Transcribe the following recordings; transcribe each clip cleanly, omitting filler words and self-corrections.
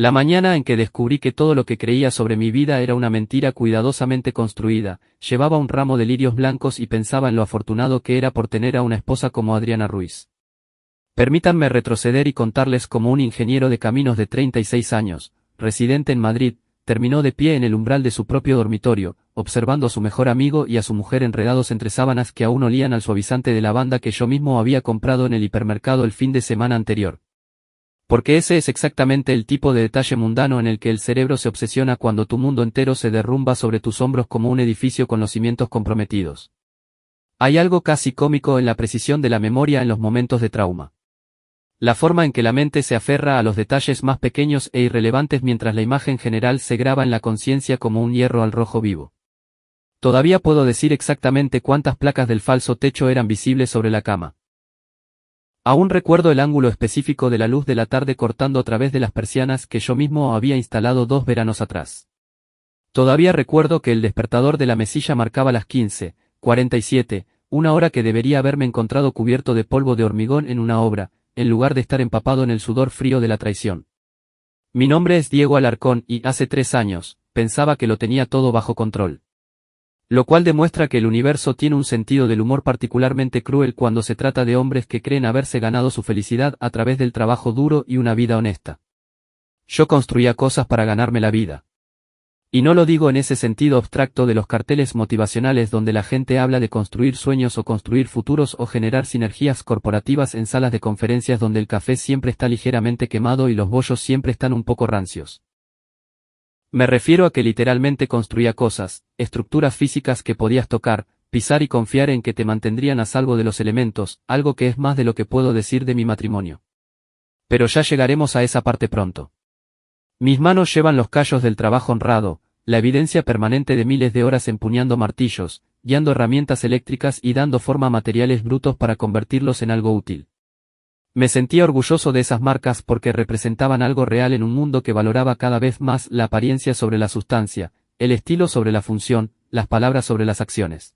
La mañana en que descubrí que todo lo que creía sobre mi vida era una mentira cuidadosamente construida, llevaba un ramo de lirios blancos y pensaba en lo afortunado que era por tener a una esposa como Adriana Ruiz. Permítanme retroceder y contarles cómo un ingeniero de caminos de 36 años, residente en Madrid, terminó de pie en el umbral de su propio dormitorio, observando a su mejor amigo y a su mujer enredados entre sábanas que aún olían al suavizante de lavanda que yo mismo había comprado en el hipermercado el fin de semana anterior. Porque ese es exactamente el tipo de detalle mundano en el que el cerebro se obsesiona cuando tu mundo entero se derrumba sobre tus hombros como un edificio con los cimientos comprometidos. Hay algo casi cómico en la precisión de la memoria en los momentos de trauma. La forma en que la mente se aferra a los detalles más pequeños e irrelevantes mientras la imagen general se graba en la conciencia como un hierro al rojo vivo. Todavía puedo decir exactamente cuántas placas del falso techo eran visibles sobre la cama. Aún recuerdo el ángulo específico de la luz de la tarde cortando a través de las persianas que yo mismo había instalado 2 veranos atrás. Todavía recuerdo que el despertador de la mesilla marcaba las 15:47, una hora que debería haberme encontrado cubierto de polvo de hormigón en una obra, en lugar de estar empapado en el sudor frío de la traición. Mi nombre es Diego Alarcón y hace 3 años, pensaba que lo tenía todo bajo control. Lo cual demuestra que el universo tiene un sentido del humor particularmente cruel cuando se trata de hombres que creen haberse ganado su felicidad a través del trabajo duro y una vida honesta. Yo construía cosas para ganarme la vida. Y no lo digo en ese sentido abstracto de los carteles motivacionales donde la gente habla de construir sueños o construir futuros o generar sinergias corporativas en salas de conferencias donde el café siempre está ligeramente quemado y los bollos siempre están un poco rancios. Me refiero a que literalmente construía cosas, estructuras físicas que podías tocar, pisar y confiar en que te mantendrían a salvo de los elementos, algo que es más de lo que puedo decir de mi matrimonio. Pero ya llegaremos a esa parte pronto. Mis manos llevan los callos del trabajo honrado, la evidencia permanente de miles de horas empuñando martillos, guiando herramientas eléctricas y dando forma a materiales brutos para convertirlos en algo útil. Me sentía orgulloso de esas marcas porque representaban algo real en un mundo que valoraba cada vez más la apariencia sobre la sustancia, el estilo sobre la función, las palabras sobre las acciones.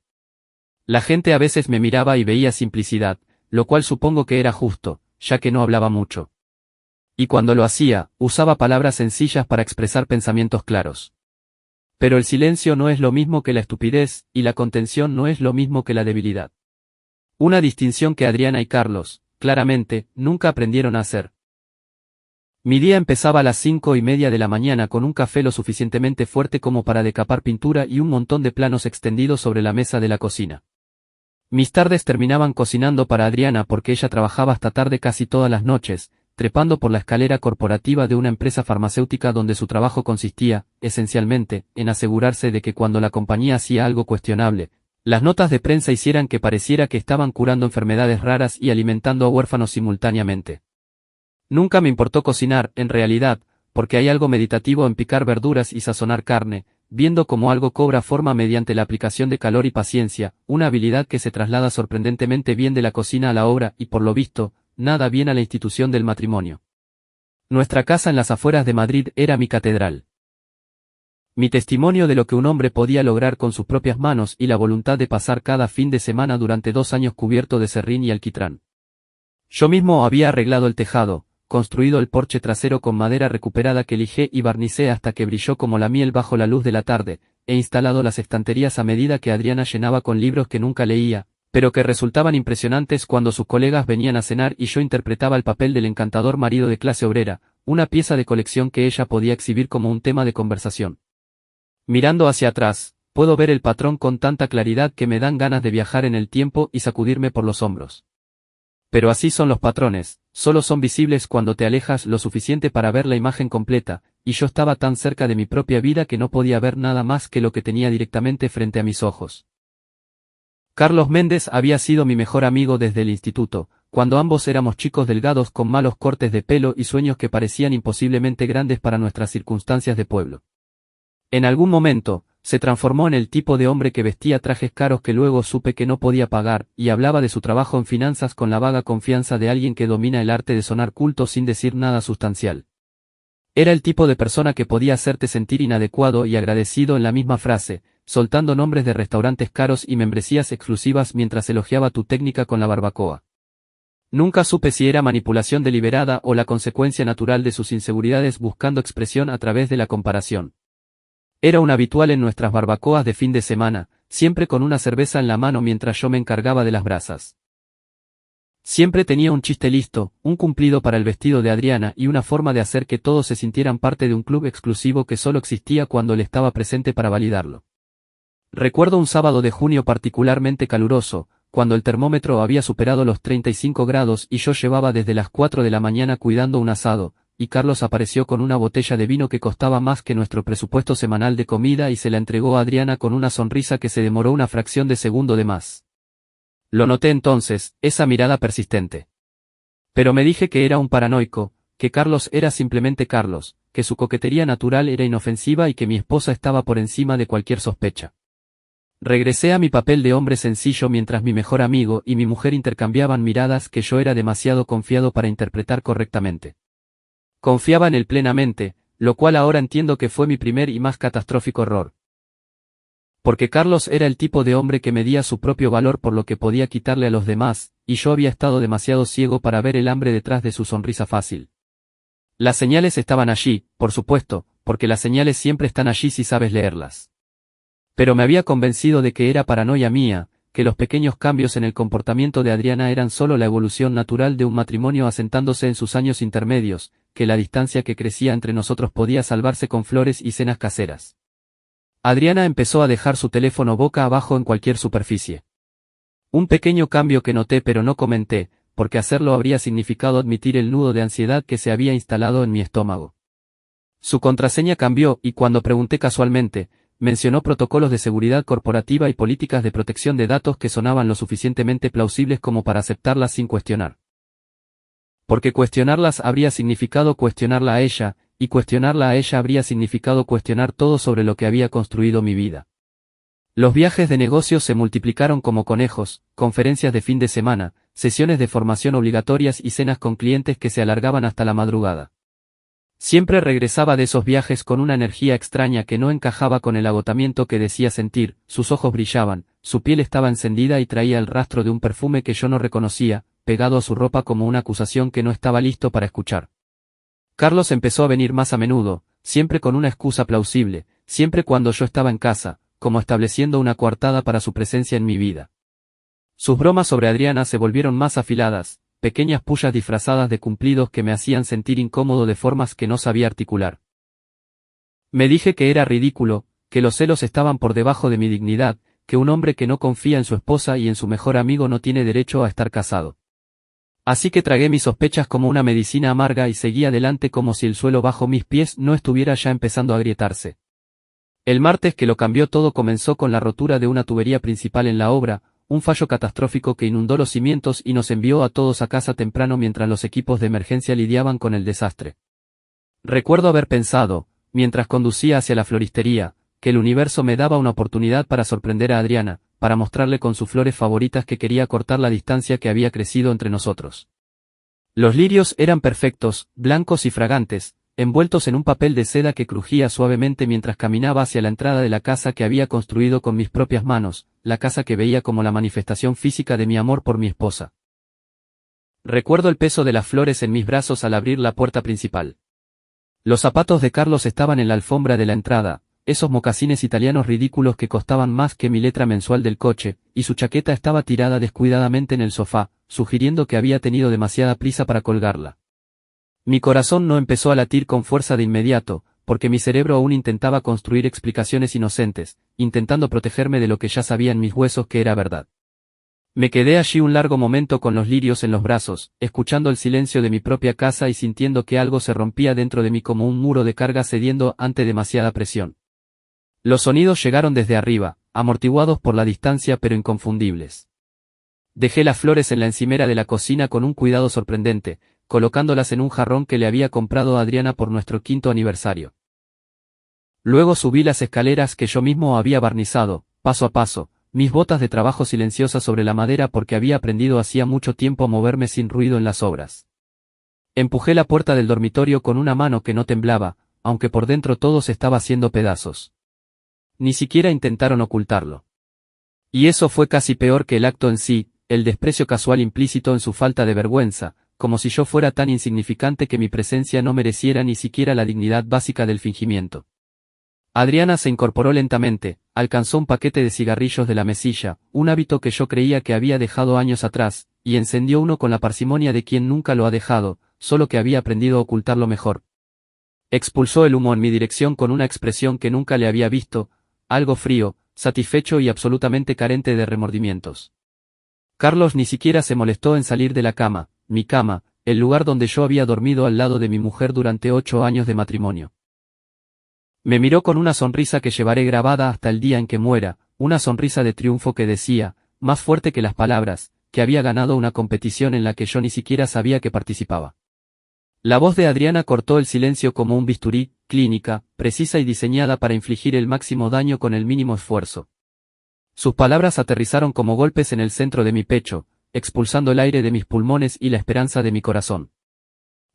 La gente a veces me miraba y veía simplicidad, lo cual supongo que era justo, ya que no hablaba mucho. Y cuando lo hacía, usaba palabras sencillas para expresar pensamientos claros. Pero el silencio no es lo mismo que la estupidez, y la contención no es lo mismo que la debilidad. Una distinción que Adriana y Carlos, claramente, nunca aprendieron a hacer. Mi día empezaba a las 5:30 de la mañana con un café lo suficientemente fuerte como para decapar pintura y un montón de planos extendidos sobre la mesa de la cocina. Mis tardes terminaban cocinando para Adriana porque ella trabajaba hasta tarde casi todas las noches, trepando por la escalera corporativa de una empresa farmacéutica donde su trabajo consistía, esencialmente, en asegurarse de que cuando la compañía hacía algo cuestionable, las notas de prensa hicieran que pareciera que estaban curando enfermedades raras y alimentando a huérfanos simultáneamente. Nunca me importó cocinar, en realidad, porque hay algo meditativo en picar verduras y sazonar carne, viendo cómo algo cobra forma mediante la aplicación de calor y paciencia, una habilidad que se traslada sorprendentemente bien de la cocina a la obra y por lo visto, nada bien a la institución del matrimonio. Nuestra casa en las afueras de Madrid era mi catedral. Mi testimonio de lo que un hombre podía lograr con sus propias manos y la voluntad de pasar cada fin de semana durante 2 años cubierto de serrín y alquitrán. Yo mismo había arreglado el tejado, construido el porche trasero con madera recuperada que lijé y barnicé hasta que brilló como la miel bajo la luz de la tarde, e instalado las estanterías a medida que Adriana llenaba con libros que nunca leía, pero que resultaban impresionantes cuando sus colegas venían a cenar y yo interpretaba el papel del encantador marido de clase obrera, una pieza de colección que ella podía exhibir como un tema de conversación. Mirando hacia atrás, puedo ver el patrón con tanta claridad que me dan ganas de viajar en el tiempo y sacudirme por los hombros. Pero así son los patrones, solo son visibles cuando te alejas lo suficiente para ver la imagen completa, y yo estaba tan cerca de mi propia vida que no podía ver nada más que lo que tenía directamente frente a mis ojos. Carlos Méndez había sido mi mejor amigo desde el instituto, cuando ambos éramos chicos delgados con malos cortes de pelo y sueños que parecían imposiblemente grandes para nuestras circunstancias de pueblo. En algún momento, se transformó en el tipo de hombre que vestía trajes caros que luego supe que no podía pagar, y hablaba de su trabajo en finanzas con la vaga confianza de alguien que domina el arte de sonar culto sin decir nada sustancial. Era el tipo de persona que podía hacerte sentir inadecuado y agradecido en la misma frase, soltando nombres de restaurantes caros y membresías exclusivas mientras elogiaba tu técnica con la barbacoa. Nunca supe si era manipulación deliberada o la consecuencia natural de sus inseguridades buscando expresión a través de la comparación. Era un habitual en nuestras barbacoas de fin de semana, siempre con una cerveza en la mano mientras yo me encargaba de las brasas. Siempre tenía un chiste listo, un cumplido para el vestido de Adriana y una forma de hacer que todos se sintieran parte de un club exclusivo que solo existía cuando él estaba presente para validarlo. Recuerdo un sábado de junio particularmente caluroso, cuando el termómetro había superado los 35 grados y yo llevaba desde las 4 de la mañana cuidando un asado, y Carlos apareció con una botella de vino que costaba más que nuestro presupuesto semanal de comida y se la entregó a Adriana con una sonrisa que se demoró una fracción de segundo de más. Lo noté entonces, esa mirada persistente. Pero me dije que era un paranoico, que Carlos era simplemente Carlos, que su coquetería natural era inofensiva y que mi esposa estaba por encima de cualquier sospecha. Regresé a mi papel de hombre sencillo mientras mi mejor amigo y mi mujer intercambiaban miradas que yo era demasiado confiado para interpretar correctamente. Confiaba en él plenamente, lo cual ahora entiendo que fue mi primer y más catastrófico error. Porque Carlos era el tipo de hombre que medía su propio valor por lo que podía quitarle a los demás, y yo había estado demasiado ciego para ver el hambre detrás de su sonrisa fácil. Las señales estaban allí, por supuesto, porque las señales siempre están allí si sabes leerlas. Pero me había convencido de que era paranoia mía, que los pequeños cambios en el comportamiento de Adriana eran solo la evolución natural de un matrimonio asentándose en sus años intermedios, que la distancia que crecía entre nosotros podía salvarse con flores y cenas caseras. Adriana empezó a dejar su teléfono boca abajo en cualquier superficie. Un pequeño cambio que noté pero no comenté, porque hacerlo habría significado admitir el nudo de ansiedad que se había instalado en mi estómago. Su contraseña cambió y cuando pregunté casualmente, mencionó protocolos de seguridad corporativa y políticas de protección de datos que sonaban lo suficientemente plausibles como para aceptarlas sin cuestionar. Porque cuestionarlas habría significado cuestionarla a ella, y cuestionarla a ella habría significado cuestionar todo sobre lo que había construido mi vida. Los viajes de negocios se multiplicaron como conejos, conferencias de fin de semana, sesiones de formación obligatorias y cenas con clientes que se alargaban hasta la madrugada. Siempre regresaba de esos viajes con una energía extraña que no encajaba con el agotamiento que decía sentir, sus ojos brillaban, su piel estaba encendida y traía el rastro de un perfume que yo no reconocía, pegado a su ropa como una acusación que no estaba listo para escuchar. Carlos empezó a venir más a menudo, siempre con una excusa plausible, siempre cuando yo estaba en casa, como estableciendo una coartada para su presencia en mi vida. Sus bromas sobre Adriana se volvieron más afiladas, pequeñas pullas disfrazadas de cumplidos que me hacían sentir incómodo de formas que no sabía articular. Me dije que era ridículo, que los celos estaban por debajo de mi dignidad, que un hombre que no confía en su esposa y en su mejor amigo no tiene derecho a estar casado. Así que tragué mis sospechas como una medicina amarga y seguí adelante como si el suelo bajo mis pies no estuviera ya empezando a agrietarse. El martes que lo cambió todo comenzó con la rotura de una tubería principal en la obra, un fallo catastrófico que inundó los cimientos y nos envió a todos a casa temprano mientras los equipos de emergencia lidiaban con el desastre. Recuerdo haber pensado, mientras conducía hacia la floristería, que el universo me daba una oportunidad para sorprender a Adriana, para mostrarle con sus flores favoritas que quería cortar la distancia que había crecido entre nosotros. Los lirios eran perfectos, blancos y fragantes, envueltos en un papel de seda que crujía suavemente mientras caminaba hacia la entrada de la casa que había construido con mis propias manos, la casa que veía como la manifestación física de mi amor por mi esposa. Recuerdo el peso de las flores en mis brazos al abrir la puerta principal. Los zapatos de Carlos estaban en la alfombra de la entrada, esos mocasines italianos ridículos que costaban más que mi letra mensual del coche, y su chaqueta estaba tirada descuidadamente en el sofá, sugiriendo que había tenido demasiada prisa para colgarla. Mi corazón no empezó a latir con fuerza de inmediato, porque mi cerebro aún intentaba construir explicaciones inocentes, intentando protegerme de lo que ya sabía en mis huesos que era verdad. Me quedé allí un largo momento con los lirios en los brazos, escuchando el silencio de mi propia casa y sintiendo que algo se rompía dentro de mí como un muro de carga cediendo ante demasiada presión. Los sonidos llegaron desde arriba, amortiguados por la distancia pero inconfundibles. Dejé las flores en la encimera de la cocina con un cuidado sorprendente, colocándolas en un jarrón que le había comprado a Adriana por nuestro 5º aniversario. Luego subí las escaleras que yo mismo había barnizado, paso a paso, mis botas de trabajo silenciosas sobre la madera porque había aprendido hacía mucho tiempo a moverme sin ruido en las obras. Empujé la puerta del dormitorio con una mano que no temblaba, aunque por dentro todo se estaba haciendo pedazos. Ni siquiera intentaron ocultarlo. Y eso fue casi peor que el acto en sí, el desprecio casual implícito en su falta de vergüenza, como si yo fuera tan insignificante que mi presencia no mereciera ni siquiera la dignidad básica del fingimiento. Adriana se incorporó lentamente, alcanzó un paquete de cigarrillos de la mesilla, un hábito que yo creía que había dejado años atrás, y encendió uno con la parsimonia de quien nunca lo ha dejado, solo que había aprendido a ocultarlo mejor. Expulsó el humo en mi dirección con una expresión que nunca le había visto, algo frío, satisfecho y absolutamente carente de remordimientos. Carlos ni siquiera se molestó en salir de la cama, mi cama, el lugar donde yo había dormido al lado de mi mujer durante 8 años de matrimonio. Me miró con una sonrisa que llevaré grabada hasta el día en que muera, una sonrisa de triunfo que decía, más fuerte que las palabras, que había ganado una competición en la que yo ni siquiera sabía que participaba. La voz de Adriana cortó el silencio como un bisturí, clínica, precisa y diseñada para infligir el máximo daño con el mínimo esfuerzo. Sus palabras aterrizaron como golpes en el centro de mi pecho, expulsando el aire de mis pulmones y la esperanza de mi corazón.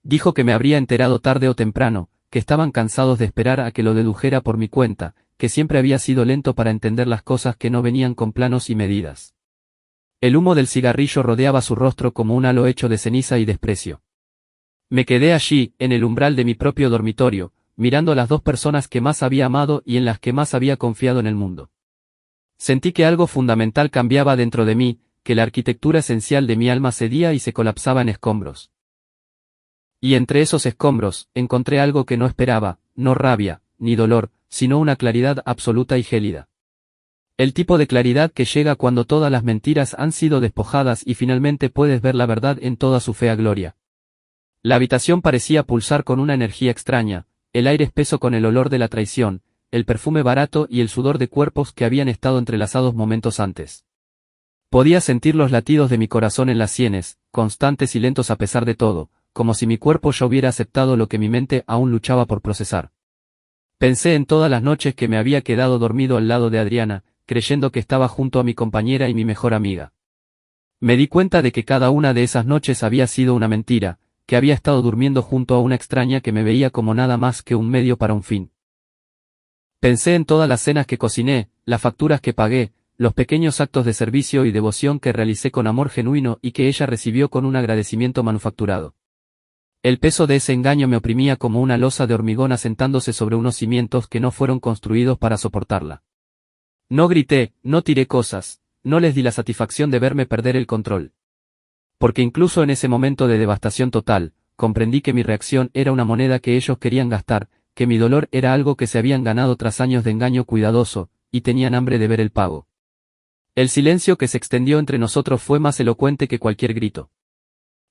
Dijo que me habría enterado tarde o temprano, que estaban cansados de esperar a que lo dedujera por mi cuenta, que siempre había sido lento para entender las cosas que no venían con planos y medidas. El humo del cigarrillo rodeaba su rostro como un halo hecho de ceniza y desprecio. Me quedé allí, en el umbral de mi propio dormitorio, mirando a las 2 personas que más había amado y en las que más había confiado en el mundo. Sentí que algo fundamental cambiaba dentro de mí, que la arquitectura esencial de mi alma cedía y se colapsaba en escombros. Y entre esos escombros, encontré algo que no esperaba, no rabia, ni dolor, sino una claridad absoluta y gélida. El tipo de claridad que llega cuando todas las mentiras han sido despojadas y finalmente puedes ver la verdad en toda su fea gloria. La habitación parecía pulsar con una energía extraña, el aire espeso con el olor de la traición, el perfume barato y el sudor de cuerpos que habían estado entrelazados momentos antes. Podía sentir los latidos de mi corazón en las sienes, constantes y lentos a pesar de todo, como si mi cuerpo ya hubiera aceptado lo que mi mente aún luchaba por procesar. Pensé en todas las noches que me había quedado dormido al lado de Adriana, creyendo que estaba junto a mi compañera y mi mejor amiga. Me di cuenta de que cada una de esas noches había sido una mentira, que había estado durmiendo junto a una extraña que me veía como nada más que un medio para un fin. Pensé en todas las cenas que cociné, las facturas que pagué, los pequeños actos de servicio y devoción que realicé con amor genuino y que ella recibió con un agradecimiento manufacturado. El peso de ese engaño me oprimía como una losa de hormigón asentándose sobre unos cimientos que no fueron construidos para soportarla. No grité, no tiré cosas, no les di la satisfacción de verme perder el control. Porque incluso en ese momento de devastación total, comprendí que mi reacción era una moneda que ellos querían gastar, que mi dolor era algo que se habían ganado tras años de engaño cuidadoso, y tenían hambre de ver el pago. El silencio que se extendió entre nosotros fue más elocuente que cualquier grito.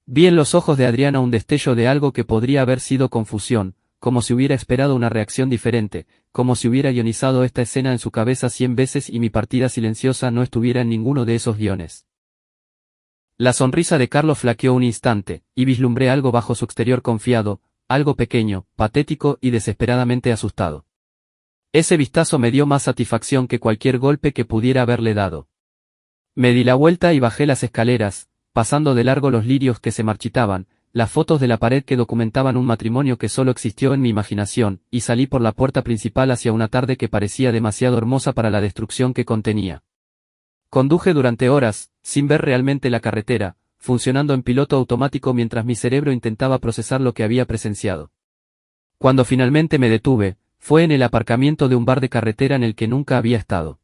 Vi en los ojos de Adriana un destello de algo que podría haber sido confusión, como si hubiera esperado una reacción diferente, como si hubiera guionizado esta escena en su cabeza 100 veces y mi partida silenciosa no estuviera en ninguno de esos guiones. La sonrisa de Carlos flaqueó un instante, y vislumbré algo bajo su exterior confiado, algo pequeño, patético y desesperadamente asustado. Ese vistazo me dio más satisfacción que cualquier golpe que pudiera haberle dado. Me di la vuelta y bajé las escaleras, pasando de largo los lirios que se marchitaban, las fotos de la pared que documentaban un matrimonio que solo existió en mi imaginación, y salí por la puerta principal hacia una tarde que parecía demasiado hermosa para la destrucción que contenía. Conduje durante horas, sin ver realmente la carretera, funcionando en piloto automático mientras mi cerebro intentaba procesar lo que había presenciado. Cuando finalmente me detuve, fue en el aparcamiento de un bar de carretera en el que nunca había estado.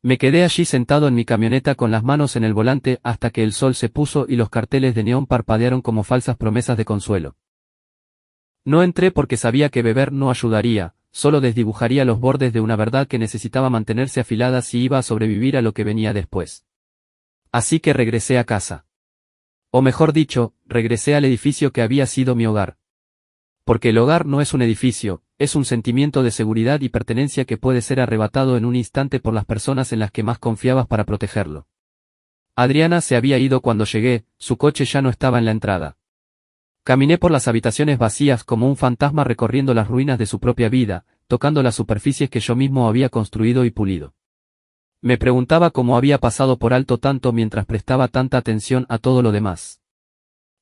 Me quedé allí sentado en mi camioneta con las manos en el volante hasta que el sol se puso y los carteles de neón parpadearon como falsas promesas de consuelo. No entré porque sabía que beber no ayudaría, solo desdibujaría los bordes de una verdad que necesitaba mantenerse afilada si iba a sobrevivir a lo que venía después. Así que regresé a casa. O mejor dicho, regresé al edificio que había sido mi hogar. Porque el hogar no es un edificio, es un sentimiento de seguridad y pertenencia que puede ser arrebatado en un instante por las personas en las que más confiabas para protegerlo. Adriana se había ido cuando llegué, su coche ya no estaba en la entrada. Caminé por las habitaciones vacías como un fantasma recorriendo las ruinas de su propia vida, tocando las superficies que yo mismo había construido y pulido. Me preguntaba cómo había pasado por alto tanto mientras prestaba tanta atención a todo lo demás.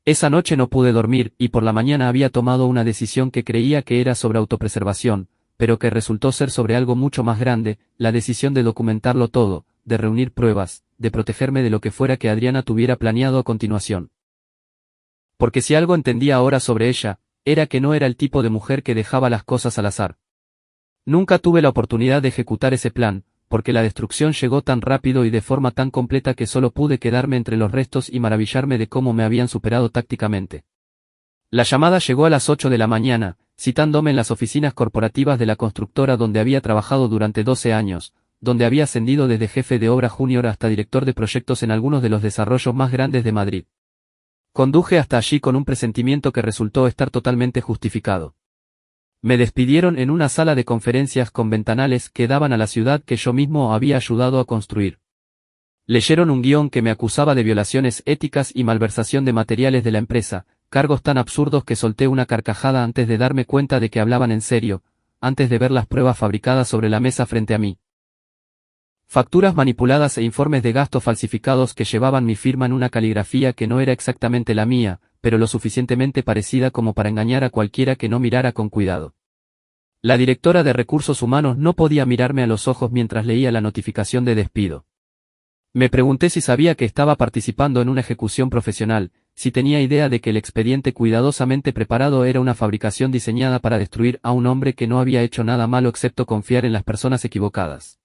Esa noche no pude dormir y por la mañana había tomado una decisión que creía que era sobre autopreservación, pero que resultó ser sobre algo mucho más grande, la decisión de documentarlo todo, de reunir pruebas, de protegerme de lo que fuera que Adriana tuviera planeado a continuación. Porque si algo entendía ahora sobre ella, era que no era el tipo de mujer que dejaba las cosas al azar. Nunca tuve la oportunidad de ejecutar ese plan, porque la destrucción llegó tan rápido y de forma tan completa que solo pude quedarme entre los restos y maravillarme de cómo me habían superado tácticamente. La llamada llegó a las 8 de la mañana, citándome en las oficinas corporativas de la constructora donde había trabajado durante 12 años, donde había ascendido desde jefe de obra junior hasta director de proyectos en algunos de los desarrollos más grandes de Madrid. Conduje hasta allí con un presentimiento que resultó estar totalmente justificado. Me despidieron en una sala de conferencias con ventanales que daban a la ciudad que yo mismo había ayudado a construir. Leyeron un guión que me acusaba de violaciones éticas y malversación de materiales de la empresa, cargos tan absurdos que solté una carcajada antes de darme cuenta de que hablaban en serio, antes de ver las pruebas fabricadas sobre la mesa frente a mí. Facturas manipuladas e informes de gasto falsificados que llevaban mi firma en una caligrafía que no era exactamente la mía, pero lo suficientemente parecida como para engañar a cualquiera que no mirara con cuidado. La directora de Recursos Humanos no podía mirarme a los ojos mientras leía la notificación de despido. Me pregunté si sabía que estaba participando en una ejecución profesional, si tenía idea de que el expediente cuidadosamente preparado era una fabricación diseñada para destruir a un hombre que no había hecho nada malo excepto confiar en las personas equivocadas.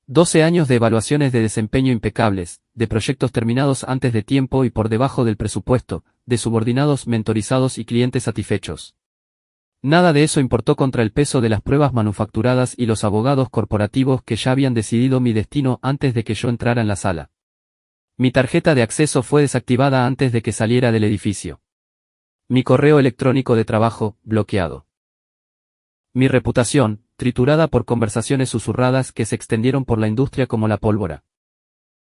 12 años de evaluaciones de desempeño impecables, de proyectos terminados antes de tiempo y por debajo del presupuesto, de subordinados mentorizados y clientes satisfechos. Nada de eso importó contra el peso de las pruebas manufacturadas y los abogados corporativos que ya habían decidido mi destino antes de que yo entrara en la sala. Mi tarjeta de acceso fue desactivada antes de que saliera del edificio. Mi correo electrónico de trabajo, bloqueado. Mi reputación, triturada por conversaciones susurradas que se extendieron por la industria como la pólvora.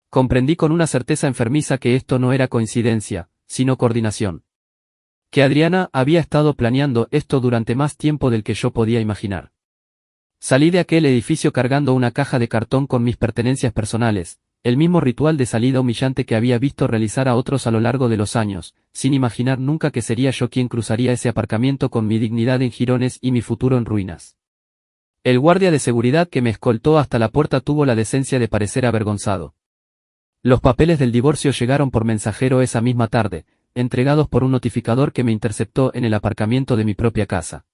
Comprendí con una certeza enfermiza que esto no era coincidencia, sino coordinación. Que Adriana había estado planeando esto durante más tiempo del que yo podía imaginar. Salí de aquel edificio cargando una caja de cartón con mis pertenencias personales, el mismo ritual de salida humillante que había visto realizar a otros a lo largo de los años, sin imaginar nunca que sería yo quien cruzaría ese aparcamiento con mi dignidad en jirones y mi futuro en ruinas. El guardia de seguridad que me escoltó hasta la puerta tuvo la decencia de parecer avergonzado. Los papeles del divorcio llegaron por mensajero esa misma tarde, entregados por un notificador que me interceptó en el aparcamiento de mi propia casa.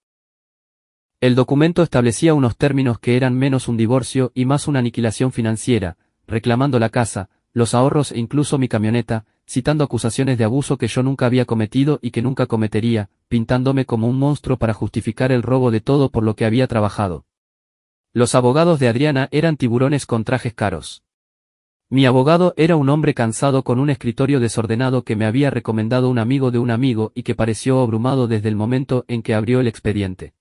El documento establecía unos términos que eran menos un divorcio y más una aniquilación financiera, reclamando la casa, los ahorros e incluso mi camioneta, citando acusaciones de abuso que yo nunca había cometido y que nunca cometería, pintándome como un monstruo para justificar el robo de todo por lo que había trabajado. Los abogados de Adriana eran tiburones con trajes caros. Mi abogado era un hombre cansado con un escritorio desordenado que me había recomendado un amigo de un amigo y que pareció abrumado desde el momento en que abrió el expediente.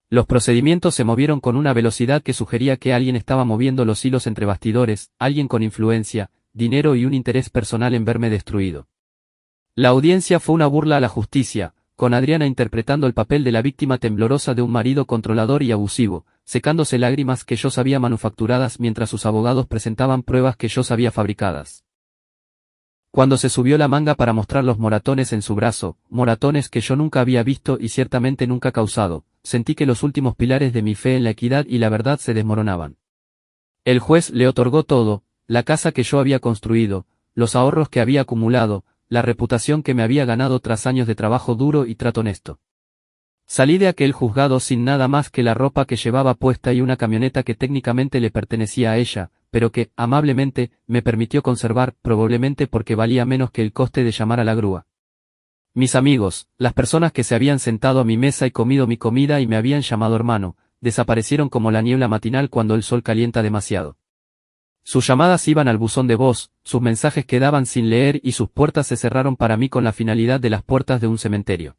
Los procedimientos se movieron con una velocidad que sugería que alguien estaba moviendo los hilos entre bastidores, alguien con influencia, dinero y un interés personal en verme destruido. La audiencia fue una burla a la justicia, con Adriana interpretando el papel de la víctima temblorosa de un marido controlador y abusivo, secándose lágrimas que yo sabía manufacturadas mientras sus abogados presentaban pruebas que yo sabía fabricadas. Cuando se subió la manga para mostrar los moratones en su brazo, moratones que yo nunca había visto y ciertamente nunca causado, sentí que los últimos pilares de mi fe en la equidad y la verdad se desmoronaban. El juez le otorgó todo, la casa que yo había construido, los ahorros que había acumulado, la reputación que me había ganado tras años de trabajo duro y trato honesto. Salí de aquel juzgado sin nada más que la ropa que llevaba puesta y una camioneta que técnicamente le pertenecía a ella, pero que, amablemente, me permitió conservar, probablemente porque valía menos que el coste de llamar a la grúa. Mis amigos, las personas que se habían sentado a mi mesa y comido mi comida y me habían llamado hermano, desaparecieron como la niebla matinal cuando el sol calienta demasiado. Sus llamadas iban al buzón de voz, sus mensajes quedaban sin leer y sus puertas se cerraron para mí con la finalidad de las puertas de un cementerio.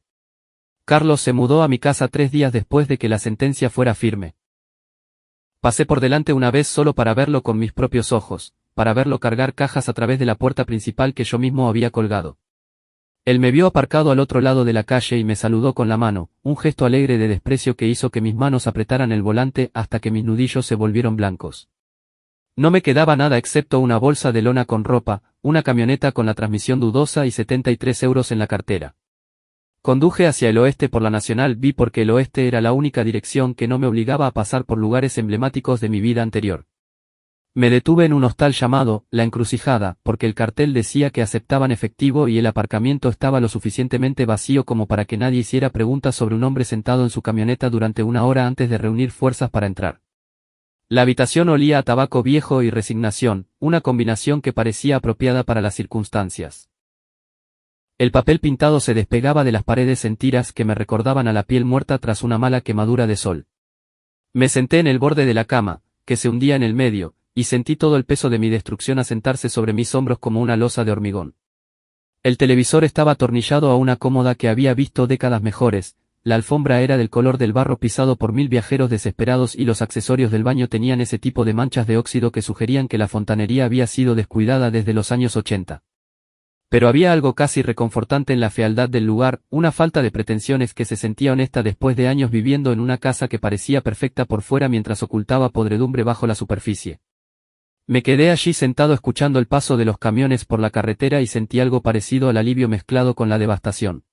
Carlos se mudó a mi casa 3 días después de que la sentencia fuera firme. Pasé por delante una vez solo para verlo con mis propios ojos, para verlo cargar cajas a través de la puerta principal que yo mismo había colgado. Él me vio aparcado al otro lado de la calle y me saludó con la mano, un gesto alegre de desprecio que hizo que mis manos apretaran el volante hasta que mis nudillos se volvieron blancos. No me quedaba nada excepto una bolsa de lona con ropa, una camioneta con la transmisión dudosa y 73 euros en la cartera. Conduje hacia el oeste por la Nacional B porque el oeste era la única dirección que no me obligaba a pasar por lugares emblemáticos de mi vida anterior. Me detuve en un hostal llamado La Encrucijada, porque el cartel decía que aceptaban efectivo y el aparcamiento estaba lo suficientemente vacío como para que nadie hiciera preguntas sobre un hombre sentado en su camioneta durante una hora antes de reunir fuerzas para entrar. La habitación olía a tabaco viejo y resignación, una combinación que parecía apropiada para las circunstancias. El papel pintado se despegaba de las paredes en tiras que me recordaban a la piel muerta tras una mala quemadura de sol. Me senté en el borde de la cama, que se hundía en el medio, y sentí todo el peso de mi destrucción asentarse sobre mis hombros como una losa de hormigón. El televisor estaba atornillado a una cómoda que había visto décadas mejores, la alfombra era del color del barro pisado por 1000 viajeros desesperados y los accesorios del baño tenían ese tipo de manchas de óxido que sugerían que la fontanería había sido descuidada desde los años 80. Pero había algo casi reconfortante en la fealdad del lugar, una falta de pretensiones que se sentía honesta después de años viviendo en una casa que parecía perfecta por fuera mientras ocultaba podredumbre bajo la superficie. Me quedé allí sentado escuchando el paso de los camiones por la carretera y sentí algo parecido al alivio mezclado con la devastación.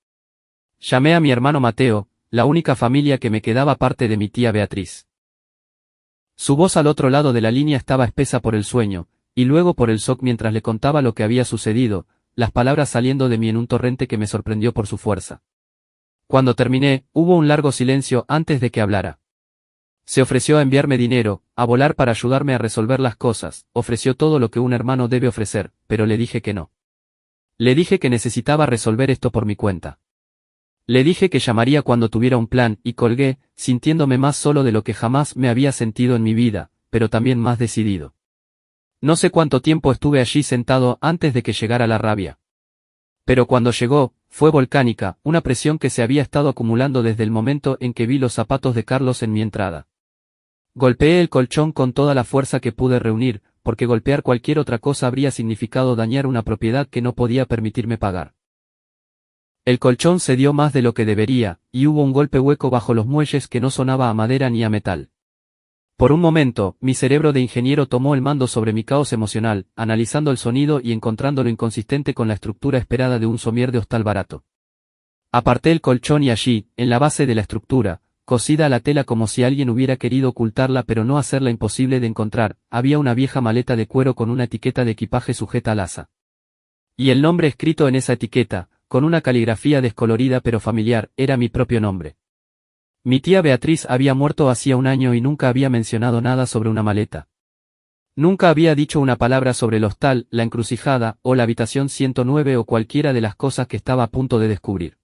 Llamé a mi hermano Mateo, la única familia que me quedaba aparte de mi tía Beatriz. Su voz al otro lado de la línea estaba espesa por el sueño, y luego por el shock mientras le contaba lo que había sucedido, las palabras saliendo de mí en un torrente que me sorprendió por su fuerza. Cuando terminé, hubo un largo silencio antes de que hablara. Se ofreció a enviarme dinero, a volar para ayudarme a resolver las cosas, ofreció todo lo que un hermano debe ofrecer, pero le dije que no. Le dije que necesitaba resolver esto por mi cuenta. Le dije que llamaría cuando tuviera un plan, y colgué, sintiéndome más solo de lo que jamás me había sentido en mi vida, pero también más decidido. No sé cuánto tiempo estuve allí sentado antes de que llegara la rabia. Pero cuando llegó, fue volcánica, una presión que se había estado acumulando desde el momento en que vi los zapatos de Carlos en mi entrada. Golpeé el colchón con toda la fuerza que pude reunir, porque golpear cualquier otra cosa habría significado dañar una propiedad que no podía permitirme pagar. El colchón cedió más de lo que debería, y hubo un golpe hueco bajo los muelles que no sonaba a madera ni a metal. Por un momento, mi cerebro de ingeniero tomó el mando sobre mi caos emocional, analizando el sonido y encontrándolo inconsistente con la estructura esperada de un somier de hostal barato. Aparté el colchón y allí, en la base de la estructura, cosida a la tela como si alguien hubiera querido ocultarla pero no hacerla imposible de encontrar, había una vieja maleta de cuero con una etiqueta de equipaje sujeta al asa. Y el nombre escrito en esa etiqueta, con una caligrafía descolorida pero familiar, era mi propio nombre. Mi tía Beatriz había muerto hacía un año y nunca había mencionado nada sobre una maleta. Nunca había dicho una palabra sobre el hostal, la encrucijada, o la habitación 109 o cualquiera de las cosas que estaba a punto de descubrir.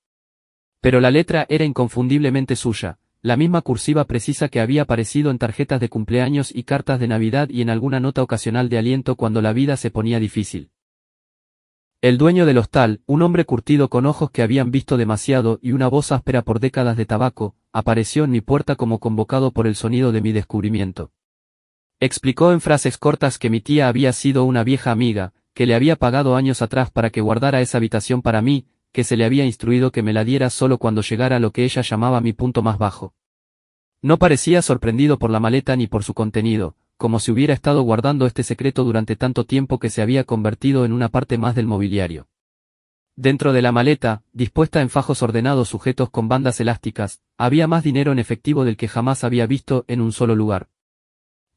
Pero la letra era inconfundiblemente suya, la misma cursiva precisa que había aparecido en tarjetas de cumpleaños y cartas de Navidad y en alguna nota ocasional de aliento cuando la vida se ponía difícil. El dueño del hostal, un hombre curtido con ojos que habían visto demasiado y una voz áspera por décadas de tabaco, apareció en mi puerta como convocado por el sonido de mi descubrimiento. Explicó en frases cortas que mi tía había sido una vieja amiga, que le había pagado años atrás para que guardara esa habitación para mí, que se le había instruido que me la diera solo cuando llegara a lo que ella llamaba mi punto más bajo. No parecía sorprendido por la maleta ni por su contenido, como si hubiera estado guardando este secreto durante tanto tiempo que se había convertido en una parte más del mobiliario. Dentro de la maleta, dispuesta en fajos ordenados sujetos con bandas elásticas, había más dinero en efectivo del que jamás había visto en un solo lugar.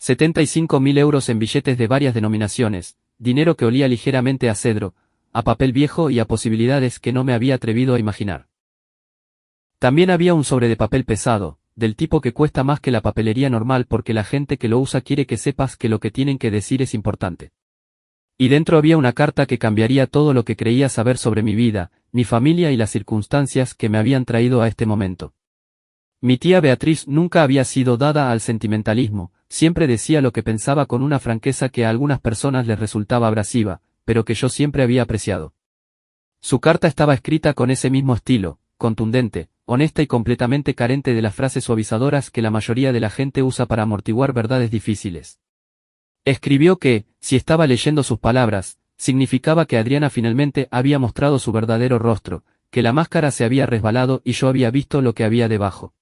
75.000 euros en billetes de varias denominaciones, dinero que olía ligeramente a cedro, a papel viejo y a posibilidades que no me había atrevido a imaginar. También había un sobre de papel pesado, del tipo que cuesta más que la papelería normal porque la gente que lo usa quiere que sepas que lo que tienen que decir es importante. Y dentro había una carta que cambiaría todo lo que creía saber sobre mi vida, mi familia y las circunstancias que me habían traído a este momento. Mi tía Beatriz nunca había sido dada al sentimentalismo, siempre decía lo que pensaba con una franqueza que a algunas personas les resultaba abrasiva, pero que yo siempre había apreciado. Su carta estaba escrita con ese mismo estilo, contundente, honesta y completamente carente de las frases suavizadoras que la mayoría de la gente usa para amortiguar verdades difíciles. Escribió que, si estaba leyendo sus palabras, significaba que Adriana finalmente había mostrado su verdadero rostro, que la máscara se había resbalado y yo había visto lo que había debajo.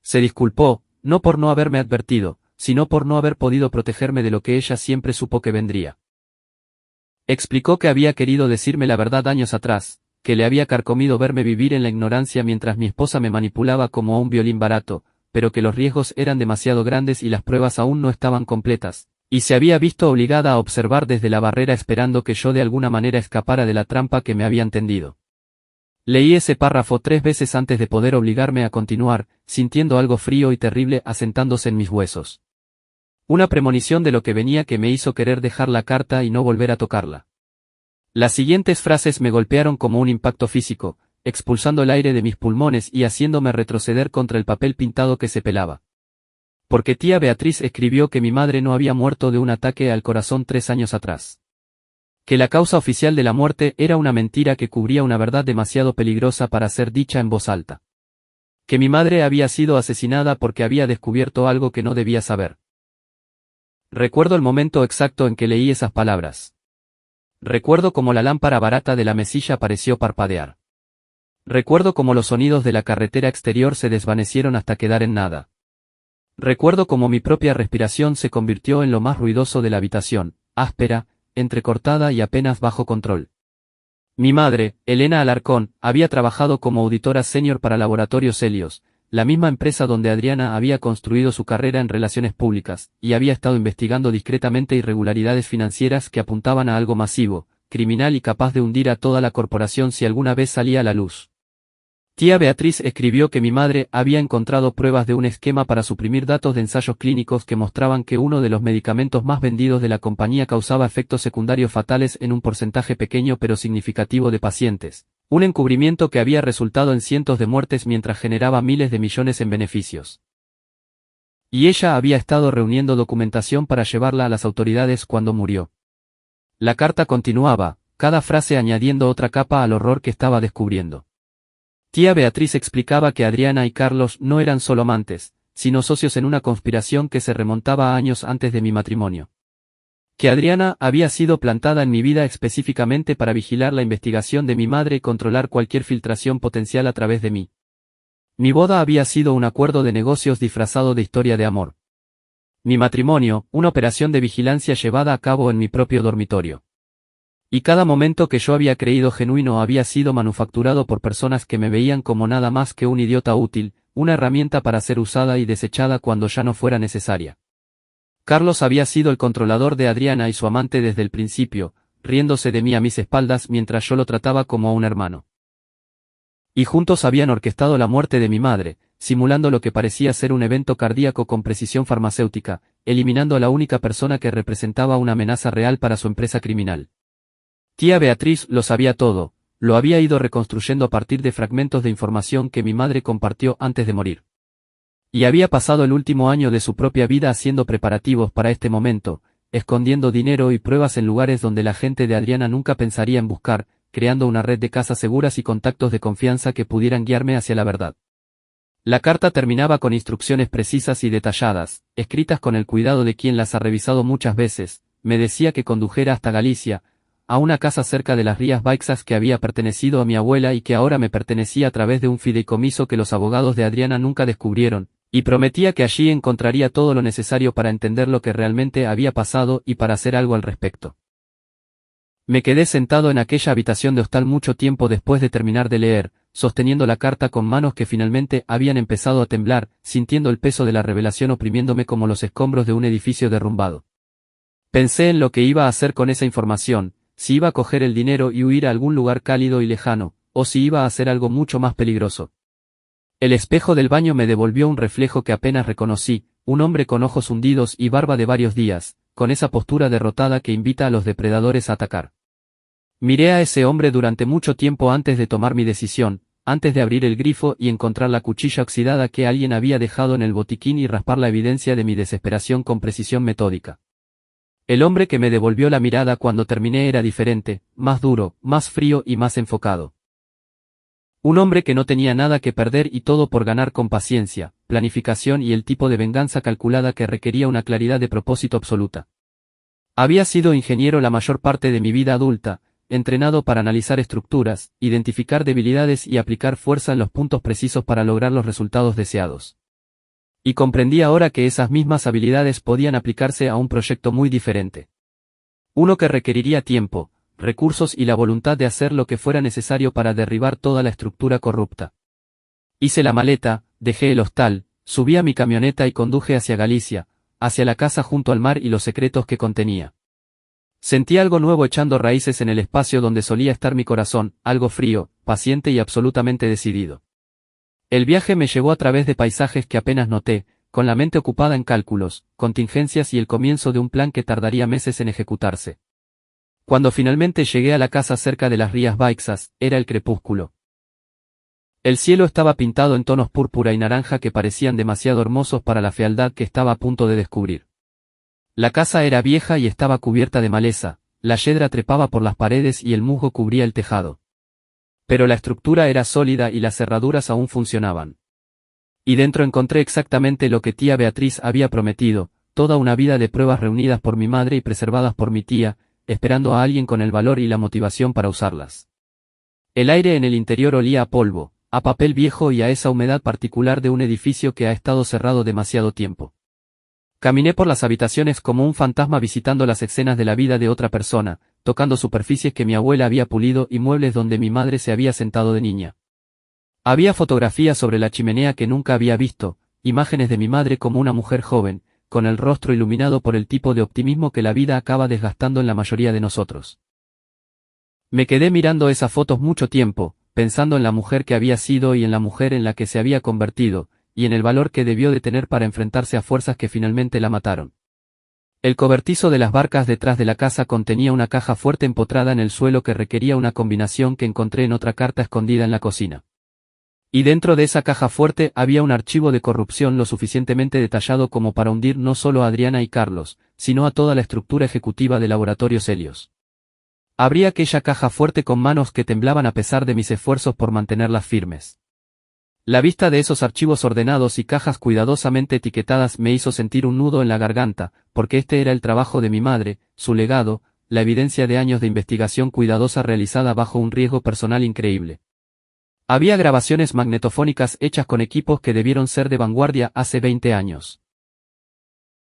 Se disculpó, no por no haberme advertido, sino por no haber podido protegerme de lo que ella siempre supo que vendría. Explicó que había querido decirme la verdad años atrás, que le había carcomido verme vivir en la ignorancia mientras mi esposa me manipulaba como a un violín barato, pero que los riesgos eran demasiado grandes y las pruebas aún no estaban completas, Y se había visto obligada a observar desde la barrera esperando que yo de alguna manera escapara de la trampa que me habían tendido. Leí ese párrafo 3 veces antes de poder obligarme a continuar, sintiendo algo frío y terrible asentándose en mis huesos. Una premonición de lo que venía que me hizo querer dejar la carta y no volver a tocarla. Las siguientes frases me golpearon como un impacto físico, expulsando el aire de mis pulmones y haciéndome retroceder contra el papel pintado que se pelaba. Porque tía Beatriz escribió que mi madre no había muerto de un ataque al corazón 3 años atrás. Que la causa oficial de la muerte era una mentira que cubría una verdad demasiado peligrosa para ser dicha en voz alta. Que mi madre había sido asesinada porque había descubierto algo que no debía saber. Recuerdo el momento exacto en que leí esas palabras. Recuerdo cómo la lámpara barata de la mesilla pareció parpadear. Recuerdo cómo los sonidos de la carretera exterior se desvanecieron hasta quedar en nada. Recuerdo cómo mi propia respiración se convirtió en lo más ruidoso de la habitación, áspera, entrecortada y apenas bajo control. Mi madre, Elena Alarcón, había trabajado como auditora senior para Laboratorios Helios, la misma empresa donde Adriana había construido su carrera en relaciones públicas, y había estado investigando discretamente irregularidades financieras que apuntaban a algo masivo, criminal y capaz de hundir a toda la corporación si alguna vez salía a la luz. Tía Beatriz escribió que mi madre había encontrado pruebas de un esquema para suprimir datos de ensayos clínicos que mostraban que uno de los medicamentos más vendidos de la compañía causaba efectos secundarios fatales en un porcentaje pequeño pero significativo de pacientes, un encubrimiento que había resultado en cientos de muertes mientras generaba miles de millones en beneficios. Y ella había estado reuniendo documentación para llevarla a las autoridades cuando murió. La carta continuaba, cada frase añadiendo otra capa al horror que estaba descubriendo. Tía Beatriz explicaba que Adriana y Carlos no eran solo amantes, sino socios en una conspiración que se remontaba a años antes de mi matrimonio. Que Adriana había sido plantada en mi vida específicamente para vigilar la investigación de mi madre y controlar cualquier filtración potencial a través de mí. Mi boda había sido un acuerdo de negocios disfrazado de historia de amor. Mi matrimonio, una operación de vigilancia llevada a cabo en mi propio dormitorio. Y cada momento que yo había creído genuino había sido manufacturado por personas que me veían como nada más que un idiota útil, una herramienta para ser usada y desechada cuando ya no fuera necesaria. Carlos había sido el controlador de Adriana y su amante desde el principio, riéndose de mí a mis espaldas mientras yo lo trataba como a un hermano. Y juntos habían orquestado la muerte de mi madre, simulando lo que parecía ser un evento cardíaco con precisión farmacéutica, eliminando a la única persona que representaba una amenaza real para su empresa criminal. Tía Beatriz lo sabía todo, lo había ido reconstruyendo a partir de fragmentos de información que mi madre compartió antes de morir. Y había pasado el último año de su propia vida haciendo preparativos para este momento, escondiendo dinero y pruebas en lugares donde la gente de Adriana nunca pensaría en buscar, creando una red de casas seguras y contactos de confianza que pudieran guiarme hacia la verdad. La carta terminaba con instrucciones precisas y detalladas, escritas con el cuidado de quien las ha revisado muchas veces. Me decía que condujera hasta Galicia, a una casa cerca de las Rías Baixas que había pertenecido a mi abuela y que ahora me pertenecía a través de un fideicomiso que los abogados de Adriana nunca descubrieron, y prometía que allí encontraría todo lo necesario para entender lo que realmente había pasado y para hacer algo al respecto. Me quedé sentado en aquella habitación de hostal mucho tiempo después de terminar de leer, sosteniendo la carta con manos que finalmente habían empezado a temblar, sintiendo el peso de la revelación oprimiéndome como los escombros de un edificio derrumbado. Pensé en lo que iba a hacer con esa información, si iba a coger el dinero y huir a algún lugar cálido y lejano, o si iba a hacer algo mucho más peligroso. El espejo del baño me devolvió un reflejo que apenas reconocí, un hombre con ojos hundidos y barba de varios días, con esa postura derrotada que invita a los depredadores a atacar. Miré a ese hombre durante mucho tiempo antes de tomar mi decisión, antes de abrir el grifo y encontrar la cuchilla oxidada que alguien había dejado en el botiquín y raspar la evidencia de mi desesperación con precisión metódica. El hombre que me devolvió la mirada cuando terminé era diferente, más duro, más frío y más enfocado. Un hombre que no tenía nada que perder y todo por ganar con paciencia, planificación y el tipo de venganza calculada que requería una claridad de propósito absoluta. Había sido ingeniero la mayor parte de mi vida adulta, entrenado para analizar estructuras, identificar debilidades y aplicar fuerza en los puntos precisos para lograr los resultados deseados. Y comprendí ahora que esas mismas habilidades podían aplicarse a un proyecto muy diferente. Uno que requeriría tiempo, recursos y la voluntad de hacer lo que fuera necesario para derribar toda la estructura corrupta. Hice la maleta, dejé el hostal, subí a mi camioneta y conduje hacia Galicia, hacia la casa junto al mar y los secretos que contenía. Sentí algo nuevo echando raíces en el espacio donde solía estar mi corazón, algo frío, paciente y absolutamente decidido. El viaje me llevó a través de paisajes que apenas noté, con la mente ocupada en cálculos, contingencias y el comienzo de un plan que tardaría meses en ejecutarse. Cuando finalmente llegué a la casa cerca de las Rías Baixas, era el crepúsculo. El cielo estaba pintado en tonos púrpura y naranja que parecían demasiado hermosos para la fealdad que estaba a punto de descubrir. La casa era vieja y estaba cubierta de maleza, la yedra trepaba por las paredes y el musgo cubría el tejado. Pero la estructura era sólida y las cerraduras aún funcionaban. Y dentro encontré exactamente lo que tía Beatriz había prometido, toda una vida de pruebas reunidas por mi madre y preservadas por mi tía, esperando a alguien con el valor y la motivación para usarlas. El aire en el interior olía a polvo, a papel viejo y a esa humedad particular de un edificio que ha estado cerrado demasiado tiempo. Caminé por las habitaciones como un fantasma visitando las escenas de la vida de otra persona, tocando superficies que mi abuela había pulido y muebles donde mi madre se había sentado de niña. Había fotografías sobre la chimenea que nunca había visto, imágenes de mi madre como una mujer joven, con el rostro iluminado por el tipo de optimismo que la vida acaba desgastando en la mayoría de nosotros. Me quedé mirando esas fotos mucho tiempo, pensando en la mujer que había sido y en la mujer en la que se había convertido, y en el valor que debió de tener para enfrentarse a fuerzas que finalmente la mataron. El cobertizo de las barcas detrás de la casa contenía una caja fuerte empotrada en el suelo que requería una combinación que encontré en otra carta escondida en la cocina. Y dentro de esa caja fuerte había un archivo de corrupción lo suficientemente detallado como para hundir no solo a Adriana y Carlos, sino a toda la estructura ejecutiva de Laboratorios Helios. Abrí aquella caja fuerte con manos que temblaban a pesar de mis esfuerzos por mantenerlas firmes. La vista de esos archivos ordenados y cajas cuidadosamente etiquetadas me hizo sentir un nudo en la garganta, porque este era el trabajo de mi madre, su legado, la evidencia de años de investigación cuidadosa realizada bajo un riesgo personal increíble. Había grabaciones magnetofónicas hechas con equipos que debieron ser de vanguardia hace 20 años.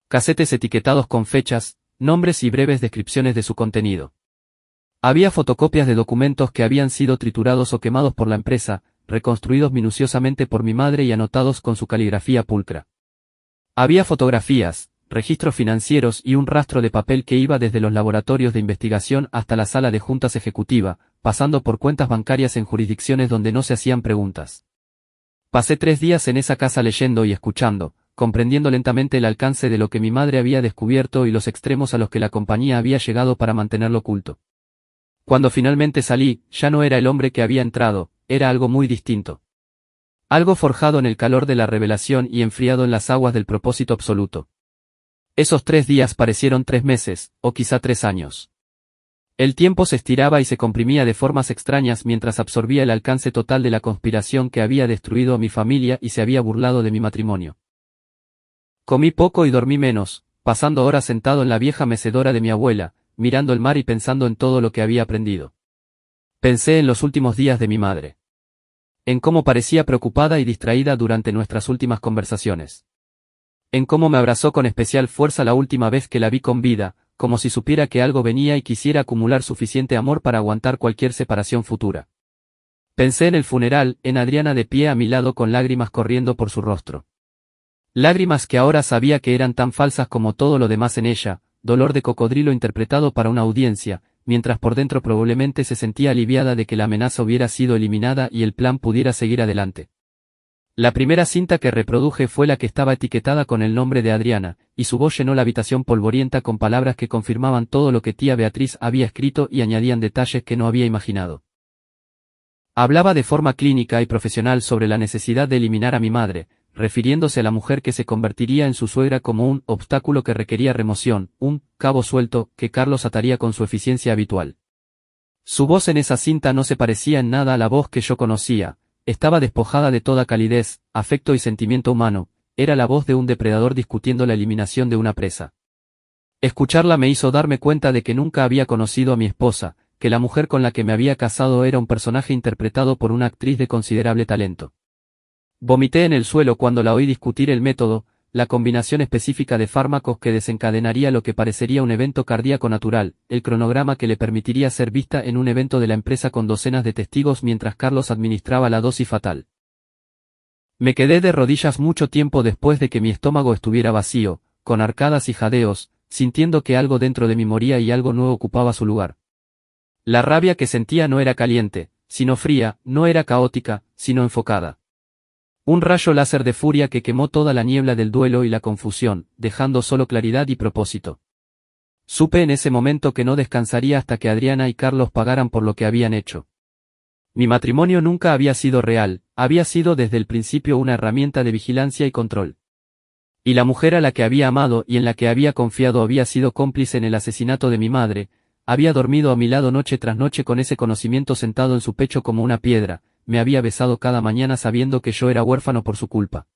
Casetes etiquetados con fechas, nombres y breves descripciones de su contenido. Había fotocopias de documentos que habían sido triturados o quemados por la empresa, reconstruidos minuciosamente por mi madre y anotados con su caligrafía pulcra. Había fotografías, registros financieros y un rastro de papel que iba desde los laboratorios de investigación hasta la sala de juntas ejecutiva, pasando por cuentas bancarias en jurisdicciones donde no se hacían preguntas. Pasé 3 días en esa casa leyendo y escuchando, comprendiendo lentamente el alcance de lo que mi madre había descubierto y los extremos a los que la compañía había llegado para mantenerlo oculto. Cuando finalmente salí, ya no era el hombre que había entrado, era algo muy distinto. Algo forjado en el calor de la revelación y enfriado en las aguas del propósito absoluto. Esos 3 días parecieron 3 meses, o quizá 3 años. El tiempo se estiraba y se comprimía de formas extrañas mientras absorbía el alcance total de la conspiración que había destruido a mi familia y se había burlado de mi matrimonio. Comí poco y dormí menos, pasando horas sentado en la vieja mecedora de mi abuela, mirando el mar y pensando en todo lo que había aprendido. Pensé en los últimos días de mi madre. En cómo parecía preocupada y distraída durante nuestras últimas conversaciones. En cómo me abrazó con especial fuerza la última vez que la vi con vida, como si supiera que algo venía y quisiera acumular suficiente amor para aguantar cualquier separación futura. Pensé en el funeral, en Adriana de pie a mi lado con lágrimas corriendo por su rostro. Lágrimas que ahora sabía que eran tan falsas como todo lo demás en ella, dolor de cocodrilo interpretado para una audiencia, mientras por dentro probablemente se sentía aliviada de que la amenaza hubiera sido eliminada y el plan pudiera seguir adelante. La primera cinta que reproduje fue la que estaba etiquetada con el nombre de Adriana, y su voz llenó la habitación polvorienta con palabras que confirmaban todo lo que tía Beatriz había escrito y añadían detalles que no había imaginado. Hablaba de forma clínica y profesional sobre la necesidad de eliminar a mi madre, refiriéndose a la mujer que se convertiría en su suegra como un obstáculo que requería remoción, un cabo suelto que Carlos ataría con su eficiencia habitual. Su voz en esa cinta no se parecía en nada a la voz que yo conocía, estaba despojada de toda calidez, afecto y sentimiento humano, era la voz de un depredador discutiendo la eliminación de una presa. Escucharla me hizo darme cuenta de que nunca había conocido a mi esposa, que la mujer con la que me había casado era un personaje interpretado por una actriz de considerable talento. Vomité en el suelo cuando la oí discutir el método, la combinación específica de fármacos que desencadenaría lo que parecería un evento cardíaco natural, el cronograma que le permitiría ser vista en un evento de la empresa con docenas de testigos mientras Carlos administraba la dosis fatal. Me quedé de rodillas mucho tiempo después de que mi estómago estuviera vacío, con arcadas y jadeos, sintiendo que algo dentro de mí moría y algo nuevo ocupaba su lugar. La rabia que sentía no era caliente, sino fría, no era caótica, sino enfocada. Un rayo láser de furia que quemó toda la niebla del duelo y la confusión, dejando solo claridad y propósito. Supe en ese momento que no descansaría hasta que Adriana y Carlos pagaran por lo que habían hecho. Mi matrimonio nunca había sido real, había sido desde el principio una herramienta de vigilancia y control. Y la mujer a la que había amado y en la que había confiado había sido cómplice en el asesinato de mi madre, había dormido a mi lado noche tras noche con ese conocimiento sentado en su pecho como una piedra, me había besado cada mañana sabiendo que yo era huérfano por su culpa.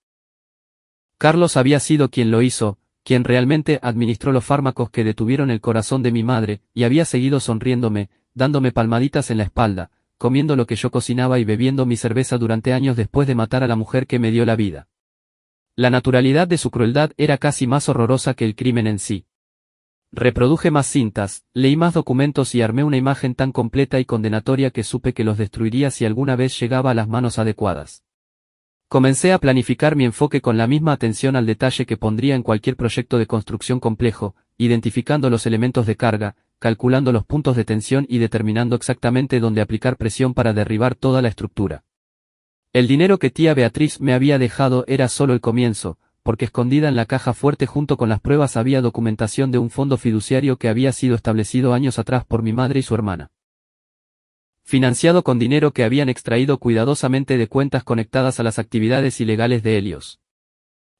Carlos había sido quien lo hizo, quien realmente administró los fármacos que detuvieron el corazón de mi madre, y había seguido sonriéndome, dándome palmaditas en la espalda, comiendo lo que yo cocinaba y bebiendo mi cerveza durante años después de matar a la mujer que me dio la vida. La naturalidad de su crueldad era casi más horrorosa que el crimen en sí. Reproduje más cintas, leí más documentos y armé una imagen tan completa y condenatoria que supe que los destruiría si alguna vez llegaba a las manos adecuadas. Comencé a planificar mi enfoque con la misma atención al detalle que pondría en cualquier proyecto de construcción complejo, identificando los elementos de carga, calculando los puntos de tensión y determinando exactamente dónde aplicar presión para derribar toda la estructura. El dinero que tía Beatriz me había dejado era solo el comienzo, porque escondida en la caja fuerte junto con las pruebas había documentación de un fondo fiduciario que había sido establecido años atrás por mi madre y su hermana. Financiado con dinero que habían extraído cuidadosamente de cuentas conectadas a las actividades ilegales de Helios.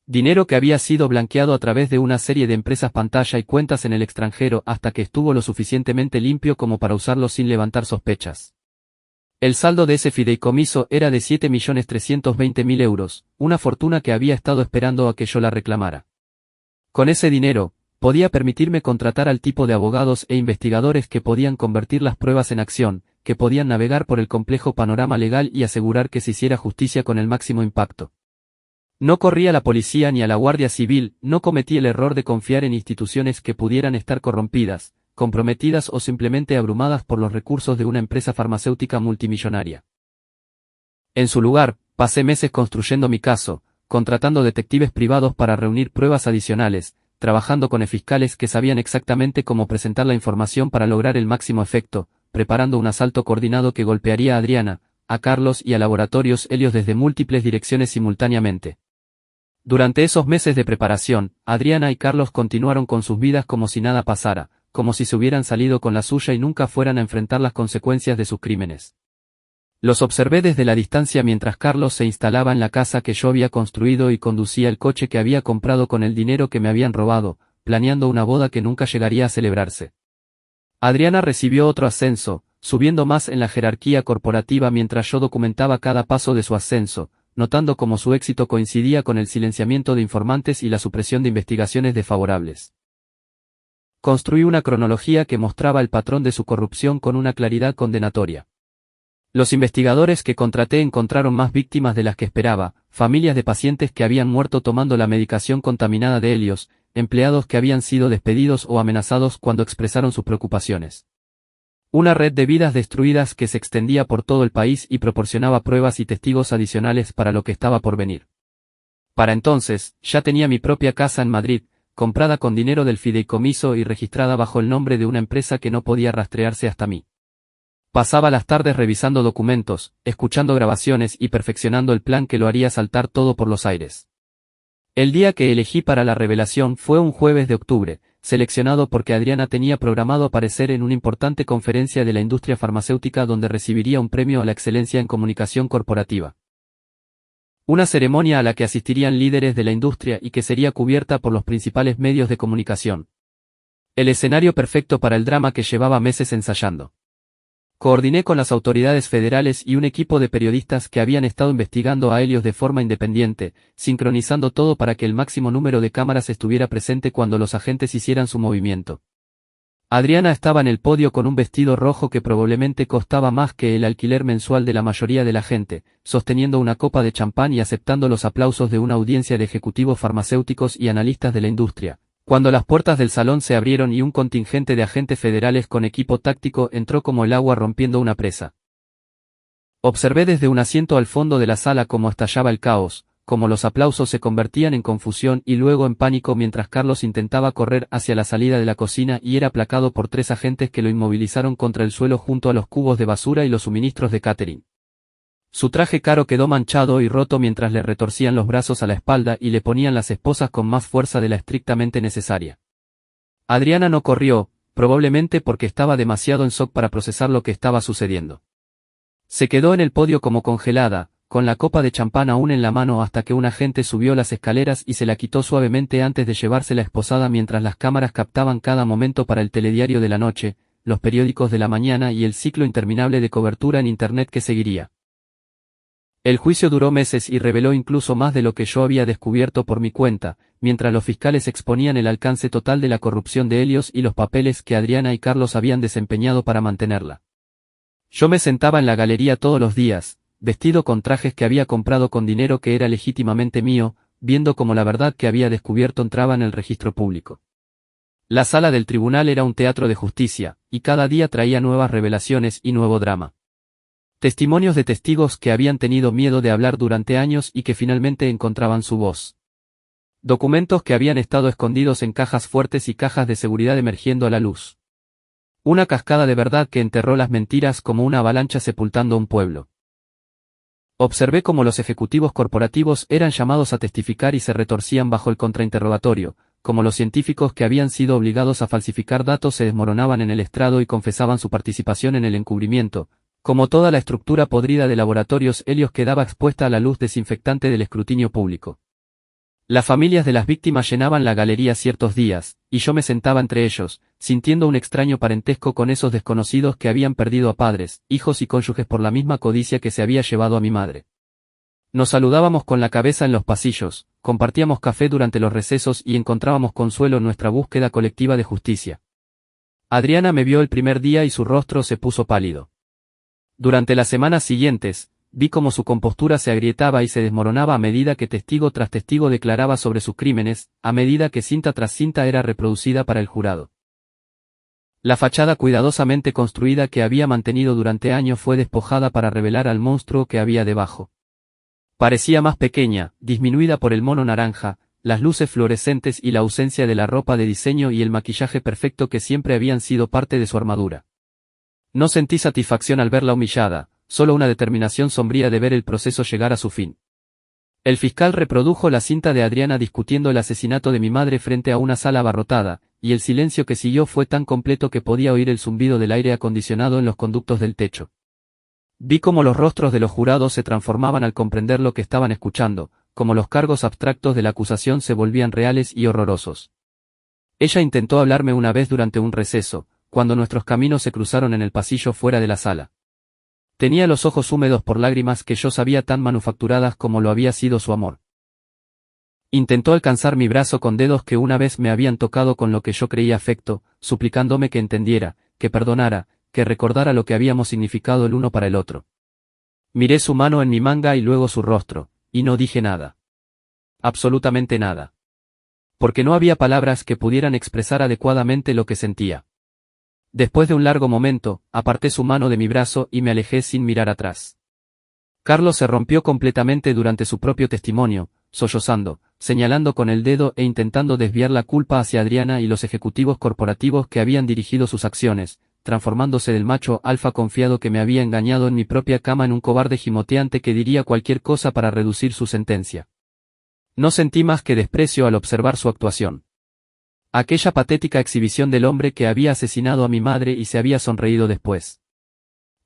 Dinero que había sido blanqueado a través de una serie de empresas pantalla y cuentas en el extranjero hasta que estuvo lo suficientemente limpio como para usarlo sin levantar sospechas. El saldo de ese fideicomiso era de 7.320.000 euros, una fortuna que había estado esperando a que yo la reclamara. Con ese dinero, podía permitirme contratar al tipo de abogados e investigadores que podían convertir las pruebas en acción, que podían navegar por el complejo panorama legal y asegurar que se hiciera justicia con el máximo impacto. No corrí a la policía ni a la Guardia Civil, no cometí el error de confiar en instituciones que pudieran estar corrompidas, comprometidas o simplemente abrumadas por los recursos de una empresa farmacéutica multimillonaria. En su lugar, pasé meses construyendo mi caso, contratando detectives privados para reunir pruebas adicionales, trabajando con fiscales que sabían exactamente cómo presentar la información para lograr el máximo efecto, preparando un asalto coordinado que golpearía a Adriana, a Carlos y a Laboratorios Helios desde múltiples direcciones simultáneamente. Durante esos meses de preparación, Adriana y Carlos continuaron con sus vidas como si nada pasara, como si se hubieran salido con la suya y nunca fueran a enfrentar las consecuencias de sus crímenes. Los observé desde la distancia mientras Carlos se instalaba en la casa que yo había construido y conducía el coche que había comprado con el dinero que me habían robado, planeando una boda que nunca llegaría a celebrarse. Adriana recibió otro ascenso, subiendo más en la jerarquía corporativa mientras yo documentaba cada paso de su ascenso, notando cómo su éxito coincidía con el silenciamiento de informantes y la supresión de investigaciones desfavorables. Construí una cronología que mostraba el patrón de su corrupción con una claridad condenatoria. Los investigadores que contraté encontraron más víctimas de las que esperaba, familias de pacientes que habían muerto tomando la medicación contaminada de Helios, empleados que habían sido despedidos o amenazados cuando expresaron sus preocupaciones. Una red de vidas destruidas que se extendía por todo el país y proporcionaba pruebas y testigos adicionales para lo que estaba por venir. Para entonces, ya tenía mi propia casa en Madrid, comprada con dinero del fideicomiso y registrada bajo el nombre de una empresa que no podía rastrearse hasta mí. Pasaba las tardes revisando documentos, escuchando grabaciones y perfeccionando el plan que lo haría saltar todo por los aires. El día que elegí para la revelación fue un jueves de octubre, seleccionado porque Adriana tenía programado aparecer en una importante conferencia de la industria farmacéutica donde recibiría un premio a la excelencia en comunicación corporativa. Una ceremonia a la que asistirían líderes de la industria y que sería cubierta por los principales medios de comunicación. El escenario perfecto para el drama que llevaba meses ensayando. Coordiné con las autoridades federales y un equipo de periodistas que habían estado investigando a Helios de forma independiente, sincronizando todo para que el máximo número de cámaras estuviera presente cuando los agentes hicieran su movimiento. Adriana estaba en el podio con un vestido rojo que probablemente costaba más que el alquiler mensual de la mayoría de la gente, sosteniendo una copa de champán y aceptando los aplausos de una audiencia de ejecutivos farmacéuticos y analistas de la industria. Cuando las puertas del salón se abrieron y un contingente de agentes federales con equipo táctico entró como el agua rompiendo una presa. Observé desde un asiento al fondo de la sala cómo estallaba el caos, como los aplausos se convertían en confusión y luego en pánico mientras Carlos intentaba correr hacia la salida de la cocina y era aplacado por 3 agentes que lo inmovilizaron contra el suelo junto a los cubos de basura y los suministros de catering. Su traje caro quedó manchado y roto mientras le retorcían los brazos a la espalda y le ponían las esposas con más fuerza de la estrictamente necesaria. Adriana no corrió, probablemente porque estaba demasiado en shock para procesar lo que estaba sucediendo. Se quedó en el podio como congelada, con la copa de champán aún en la mano hasta que un agente subió las escaleras y se la quitó suavemente antes de llevársela esposada mientras las cámaras captaban cada momento para el telediario de la noche, los periódicos de la mañana y el ciclo interminable de cobertura en Internet que seguiría. El juicio duró meses y reveló incluso más de lo que yo había descubierto por mi cuenta, mientras los fiscales exponían el alcance total de la corrupción de Helios y los papeles que Adriana y Carlos habían desempeñado para mantenerla. Yo me sentaba en la galería todos los días, vestido con trajes que había comprado con dinero que era legítimamente mío, viendo cómo la verdad que había descubierto entraba en el registro público. La sala del tribunal era un teatro de justicia, y cada día traía nuevas revelaciones y nuevo drama. Testimonios de testigos que habían tenido miedo de hablar durante años y que finalmente encontraban su voz. Documentos que habían estado escondidos en cajas fuertes y cajas de seguridad emergiendo a la luz. Una cascada de verdad que enterró las mentiras como una avalancha sepultando un pueblo. Observé cómo los ejecutivos corporativos eran llamados a testificar y se retorcían bajo el contrainterrogatorio, como los científicos que habían sido obligados a falsificar datos se desmoronaban en el estrado y confesaban su participación en el encubrimiento, como toda la estructura podrida de laboratorios Helios quedaba expuesta a la luz desinfectante del escrutinio público. Las familias de las víctimas llenaban la galería ciertos días, y yo me sentaba entre ellos, sintiendo un extraño parentesco con esos desconocidos que habían perdido a padres, hijos y cónyuges por la misma codicia que se había llevado a mi madre. Nos saludábamos con la cabeza en los pasillos, compartíamos café durante los recesos y encontrábamos consuelo en nuestra búsqueda colectiva de justicia. Adriana me vio el primer día y su rostro se puso pálido. Durante las semanas siguientes, vi cómo su compostura se agrietaba y se desmoronaba a medida que testigo tras testigo declaraba sobre sus crímenes, a medida que cinta tras cinta era reproducida para el jurado. La fachada cuidadosamente construida que había mantenido durante años fue despojada para revelar al monstruo que había debajo. Parecía más pequeña, disminuida por el mono naranja, las luces fluorescentes y la ausencia de la ropa de diseño y el maquillaje perfecto que siempre habían sido parte de su armadura. No sentí satisfacción al verla humillada, solo una determinación sombría de ver el proceso llegar a su fin. El fiscal reprodujo la cinta de Adriana discutiendo el asesinato de mi madre frente a una sala abarrotada, y el silencio que siguió fue tan completo que podía oír el zumbido del aire acondicionado en los conductos del techo. Vi cómo los rostros de los jurados se transformaban al comprender lo que estaban escuchando, como los cargos abstractos de la acusación se volvían reales y horrorosos. Ella intentó hablarme una vez durante un receso, cuando nuestros caminos se cruzaron en el pasillo fuera de la sala. Tenía los ojos húmedos por lágrimas que yo sabía tan manufacturadas como lo había sido su amor. Intentó alcanzar mi brazo con dedos que una vez me habían tocado con lo que yo creía afecto, suplicándome que entendiera, que perdonara, que recordara lo que habíamos significado el uno para el otro. Miré su mano en mi manga y luego su rostro, y no dije nada. Absolutamente nada. Porque no había palabras que pudieran expresar adecuadamente lo que sentía. Después de un largo momento, aparté su mano de mi brazo y me alejé sin mirar atrás. Carlos se rompió completamente durante su propio testimonio, sollozando, señalando con el dedo e intentando desviar la culpa hacia Adriana y los ejecutivos corporativos que habían dirigido sus acciones, transformándose del macho alfa confiado que me había engañado en mi propia cama en un cobarde gimoteante que diría cualquier cosa para reducir su sentencia. No sentí más que desprecio al observar su actuación. Aquella patética exhibición del hombre que había asesinado a mi madre y se había sonreído después.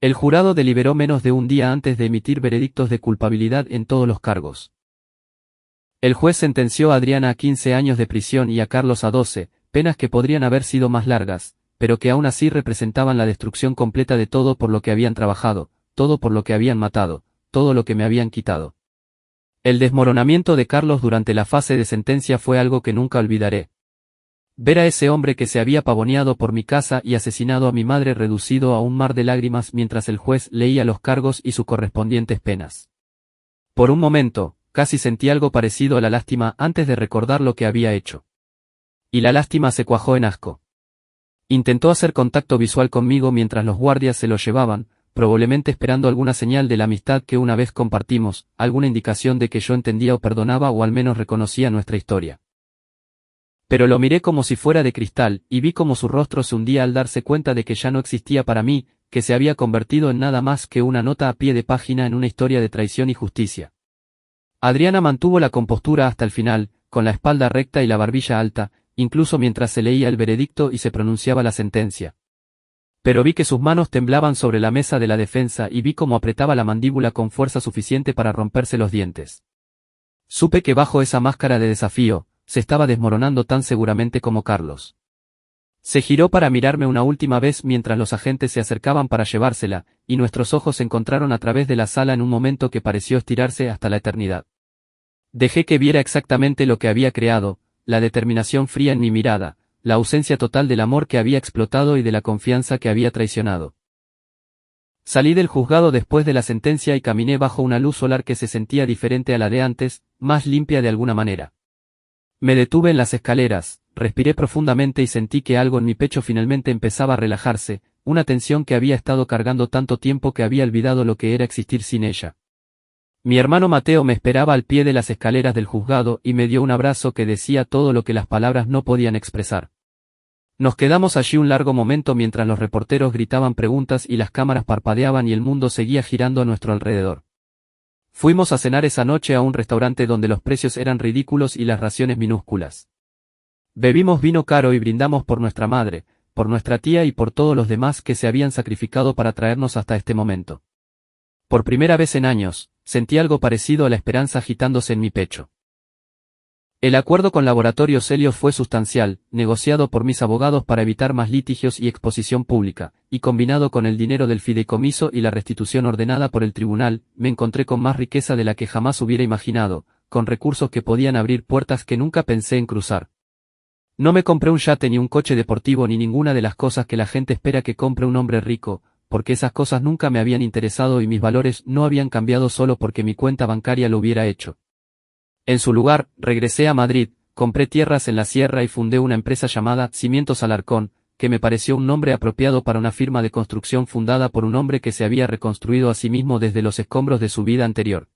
El jurado deliberó menos de un día antes de emitir veredictos de culpabilidad en todos los cargos. El juez sentenció a Adriana a 15 años de prisión y a Carlos a 12, penas que podrían haber sido más largas, pero que aún así representaban la destrucción completa de todo por lo que habían trabajado, todo por lo que habían matado, todo lo que me habían quitado. El desmoronamiento de Carlos durante la fase de sentencia fue algo que nunca olvidaré. Ver a ese hombre que se había pavoneado por mi casa y asesinado a mi madre reducido a un mar de lágrimas mientras el juez leía los cargos y sus correspondientes penas. Por un momento, casi sentí algo parecido a la lástima antes de recordar lo que había hecho. Y la lástima se cuajó en asco. Intentó hacer contacto visual conmigo mientras los guardias se lo llevaban, probablemente esperando alguna señal de la amistad que una vez compartimos, alguna indicación de que yo entendía o perdonaba o al menos reconocía nuestra historia. Pero lo miré como si fuera de cristal, y vi cómo su rostro se hundía al darse cuenta de que ya no existía para mí, que se había convertido en nada más que una nota a pie de página en una historia de traición y justicia. Adriana mantuvo la compostura hasta el final, con la espalda recta y la barbilla alta, incluso mientras se leía el veredicto y se pronunciaba la sentencia. Pero vi que sus manos temblaban sobre la mesa de la defensa y vi cómo apretaba la mandíbula con fuerza suficiente para romperse los dientes. Supe que bajo esa máscara de desafío, se estaba desmoronando tan seguramente como Carlos. Se giró para mirarme una última vez mientras los agentes se acercaban para llevársela, y nuestros ojos se encontraron a través de la sala en un momento que pareció estirarse hasta la eternidad. Dejé que viera exactamente lo que había creado, la determinación fría en mi mirada, la ausencia total del amor que había explotado y de la confianza que había traicionado. Salí del juzgado después de la sentencia y caminé bajo una luz solar que se sentía diferente a la de antes, más limpia de alguna manera. Me detuve en las escaleras, respiré profundamente y sentí que algo en mi pecho finalmente empezaba a relajarse, una tensión que había estado cargando tanto tiempo que había olvidado lo que era existir sin ella. Mi hermano Mateo me esperaba al pie de las escaleras del juzgado y me dio un abrazo que decía todo lo que las palabras no podían expresar. Nos quedamos allí un largo momento mientras los reporteros gritaban preguntas y las cámaras parpadeaban y el mundo seguía girando a nuestro alrededor. Fuimos a cenar esa noche a un restaurante donde los precios eran ridículos y las raciones minúsculas. Bebimos vino caro y brindamos por nuestra madre, por nuestra tía y por todos los demás que se habían sacrificado para traernos hasta este momento. Por primera vez en años, sentí algo parecido a la esperanza agitándose en mi pecho. El acuerdo con Laboratorios Helios fue sustancial, negociado por mis abogados para evitar más litigios y exposición pública, y combinado con el dinero del fideicomiso y la restitución ordenada por el tribunal, me encontré con más riqueza de la que jamás hubiera imaginado, con recursos que podían abrir puertas que nunca pensé en cruzar. No me compré un yate ni un coche deportivo ni ninguna de las cosas que la gente espera que compre un hombre rico, porque esas cosas nunca me habían interesado y mis valores no habían cambiado solo porque mi cuenta bancaria lo hubiera hecho. En su lugar, regresé a Madrid, compré tierras en la sierra y fundé una empresa llamada Cimientos Alarcón, que me pareció un nombre apropiado para una firma de construcción fundada por un hombre que se había reconstruido a sí mismo desde los escombros de su vida anterior.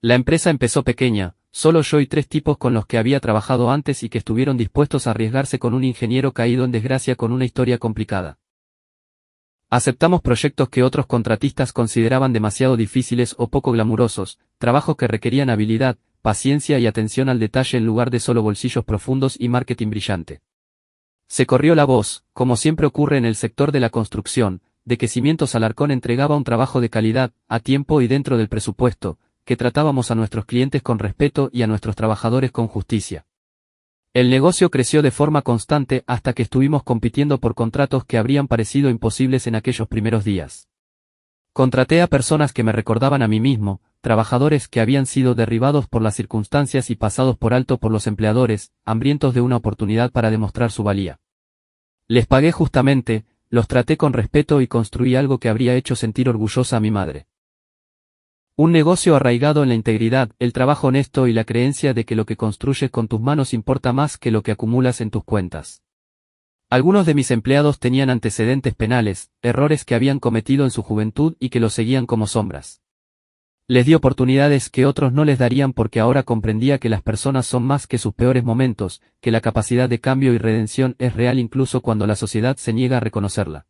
La empresa empezó pequeña, solo yo y 3 tipos con los que había trabajado antes y que estuvieron dispuestos a arriesgarse con un ingeniero caído en desgracia con una historia complicada. Aceptamos proyectos que otros contratistas consideraban demasiado difíciles o poco glamurosos, trabajos que requerían habilidad, paciencia y atención al detalle en lugar de solo bolsillos profundos y marketing brillante. Se corrió la voz, como siempre ocurre en el sector de la construcción, de que Cimientos Alarcón entregaba un trabajo de calidad, a tiempo y dentro del presupuesto, que tratábamos a nuestros clientes con respeto y a nuestros trabajadores con justicia. El negocio creció de forma constante hasta que estuvimos compitiendo por contratos que habrían parecido imposibles en aquellos primeros días. Contraté a personas que me recordaban a mí mismo, trabajadores que habían sido derribados por las circunstancias y pasados por alto por los empleadores, hambrientos de una oportunidad para demostrar su valía. Les pagué justamente, los traté con respeto y construí algo que habría hecho sentir orgullosa a mi madre. Un negocio arraigado en la integridad, el trabajo honesto y la creencia de que lo que construyes con tus manos importa más que lo que acumulas en tus cuentas. Algunos de mis empleados tenían antecedentes penales, errores que habían cometido en su juventud y que los seguían como sombras. Les di oportunidades que otros no les darían porque ahora comprendía que las personas son más que sus peores momentos, que la capacidad de cambio y redención es real incluso cuando la sociedad se niega a reconocerla.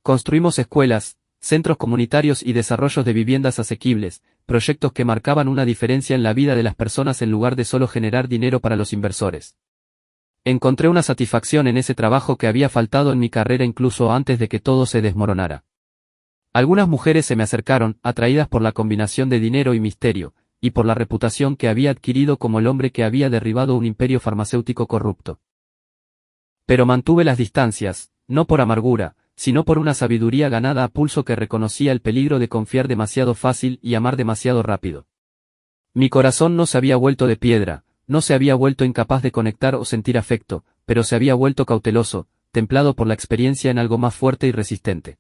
Construimos escuelas, centros comunitarios y desarrollos de viviendas asequibles, proyectos que marcaban una diferencia en la vida de las personas en lugar de solo generar dinero para los inversores. Encontré una satisfacción en ese trabajo que había faltado en mi carrera incluso antes de que todo se desmoronara. Algunas mujeres se me acercaron, atraídas por la combinación de dinero y misterio, y por la reputación que había adquirido como el hombre que había derribado un imperio farmacéutico corrupto. Pero mantuve las distancias, no por amargura, sino por una sabiduría ganada a pulso que reconocía el peligro de confiar demasiado fácil y amar demasiado rápido. Mi corazón no se había vuelto de piedra, no se había vuelto incapaz de conectar o sentir afecto, pero se había vuelto cauteloso, templado por la experiencia en algo más fuerte y resistente.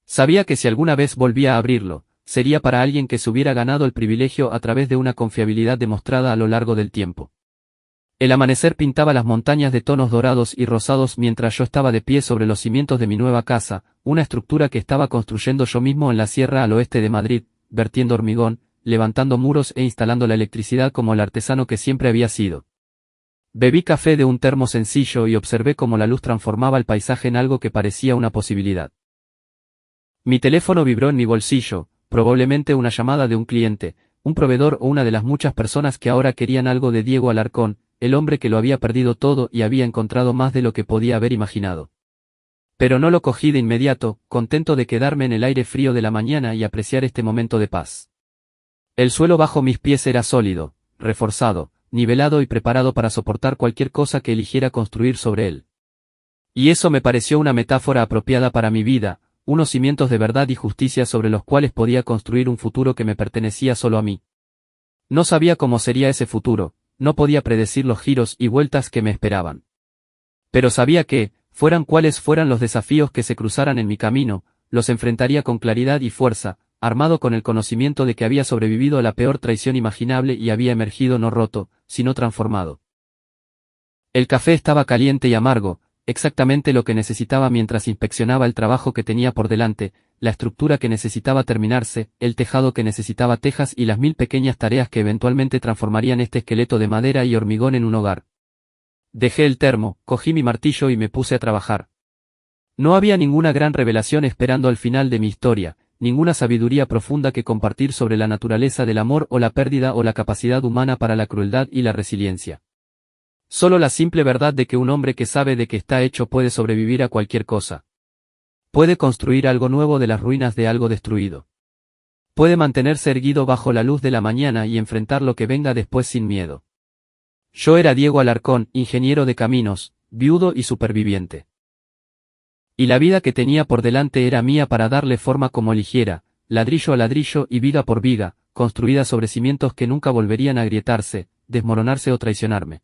Sabía que si alguna vez volvía a abrirlo, sería para alguien que se hubiera ganado el privilegio a través de una confiabilidad demostrada a lo largo del tiempo. El amanecer pintaba las montañas de tonos dorados y rosados mientras yo estaba de pie sobre los cimientos de mi nueva casa, una estructura que estaba construyendo yo mismo en la sierra al oeste de Madrid, vertiendo hormigón, levantando muros e instalando la electricidad como el artesano que siempre había sido. Bebí café de un termo sencillo y observé cómo la luz transformaba el paisaje en algo que parecía una posibilidad. Mi teléfono vibró en mi bolsillo, probablemente una llamada de un cliente, un proveedor o una de las muchas personas que ahora querían algo de Diego Alarcón, el hombre que lo había perdido todo y había encontrado más de lo que podía haber imaginado. Pero no lo cogí de inmediato, contento de quedarme en el aire frío de la mañana y apreciar este momento de paz. El suelo bajo mis pies era sólido, reforzado, nivelado y preparado para soportar cualquier cosa que eligiera construir sobre él. Y eso me pareció una metáfora apropiada para mi vida, unos cimientos de verdad y justicia sobre los cuales podía construir un futuro que me pertenecía solo a mí. No sabía cómo sería ese futuro, no podía predecir los giros y vueltas que me esperaban. Pero sabía que, fueran cuales fueran los desafíos que se cruzaran en mi camino, los enfrentaría con claridad y fuerza, armado con el conocimiento de que había sobrevivido a la peor traición imaginable y había emergido no roto, sino transformado. El café estaba caliente y amargo, exactamente lo que necesitaba mientras inspeccionaba el trabajo que tenía por delante, la estructura que necesitaba terminarse, el tejado que necesitaba tejas y las 1000 pequeñas tareas que eventualmente transformarían este esqueleto de madera y hormigón en un hogar. Dejé el termo, cogí mi martillo y me puse a trabajar. No había ninguna gran revelación esperando al final de mi historia, ninguna sabiduría profunda que compartir sobre la naturaleza del amor o la pérdida o la capacidad humana para la crueldad y la resiliencia. Solo la simple verdad de que un hombre que sabe de qué está hecho puede sobrevivir a cualquier cosa. Puede construir algo nuevo de las ruinas de algo destruido. Puede mantenerse erguido bajo la luz de la mañana y enfrentar lo que venga después sin miedo. Yo era Diego Alarcón, ingeniero de caminos, viudo y superviviente. Y la vida que tenía por delante era mía para darle forma como eligiera, ladrillo a ladrillo y viga por viga, construida sobre cimientos que nunca volverían a agrietarse, desmoronarse o traicionarme.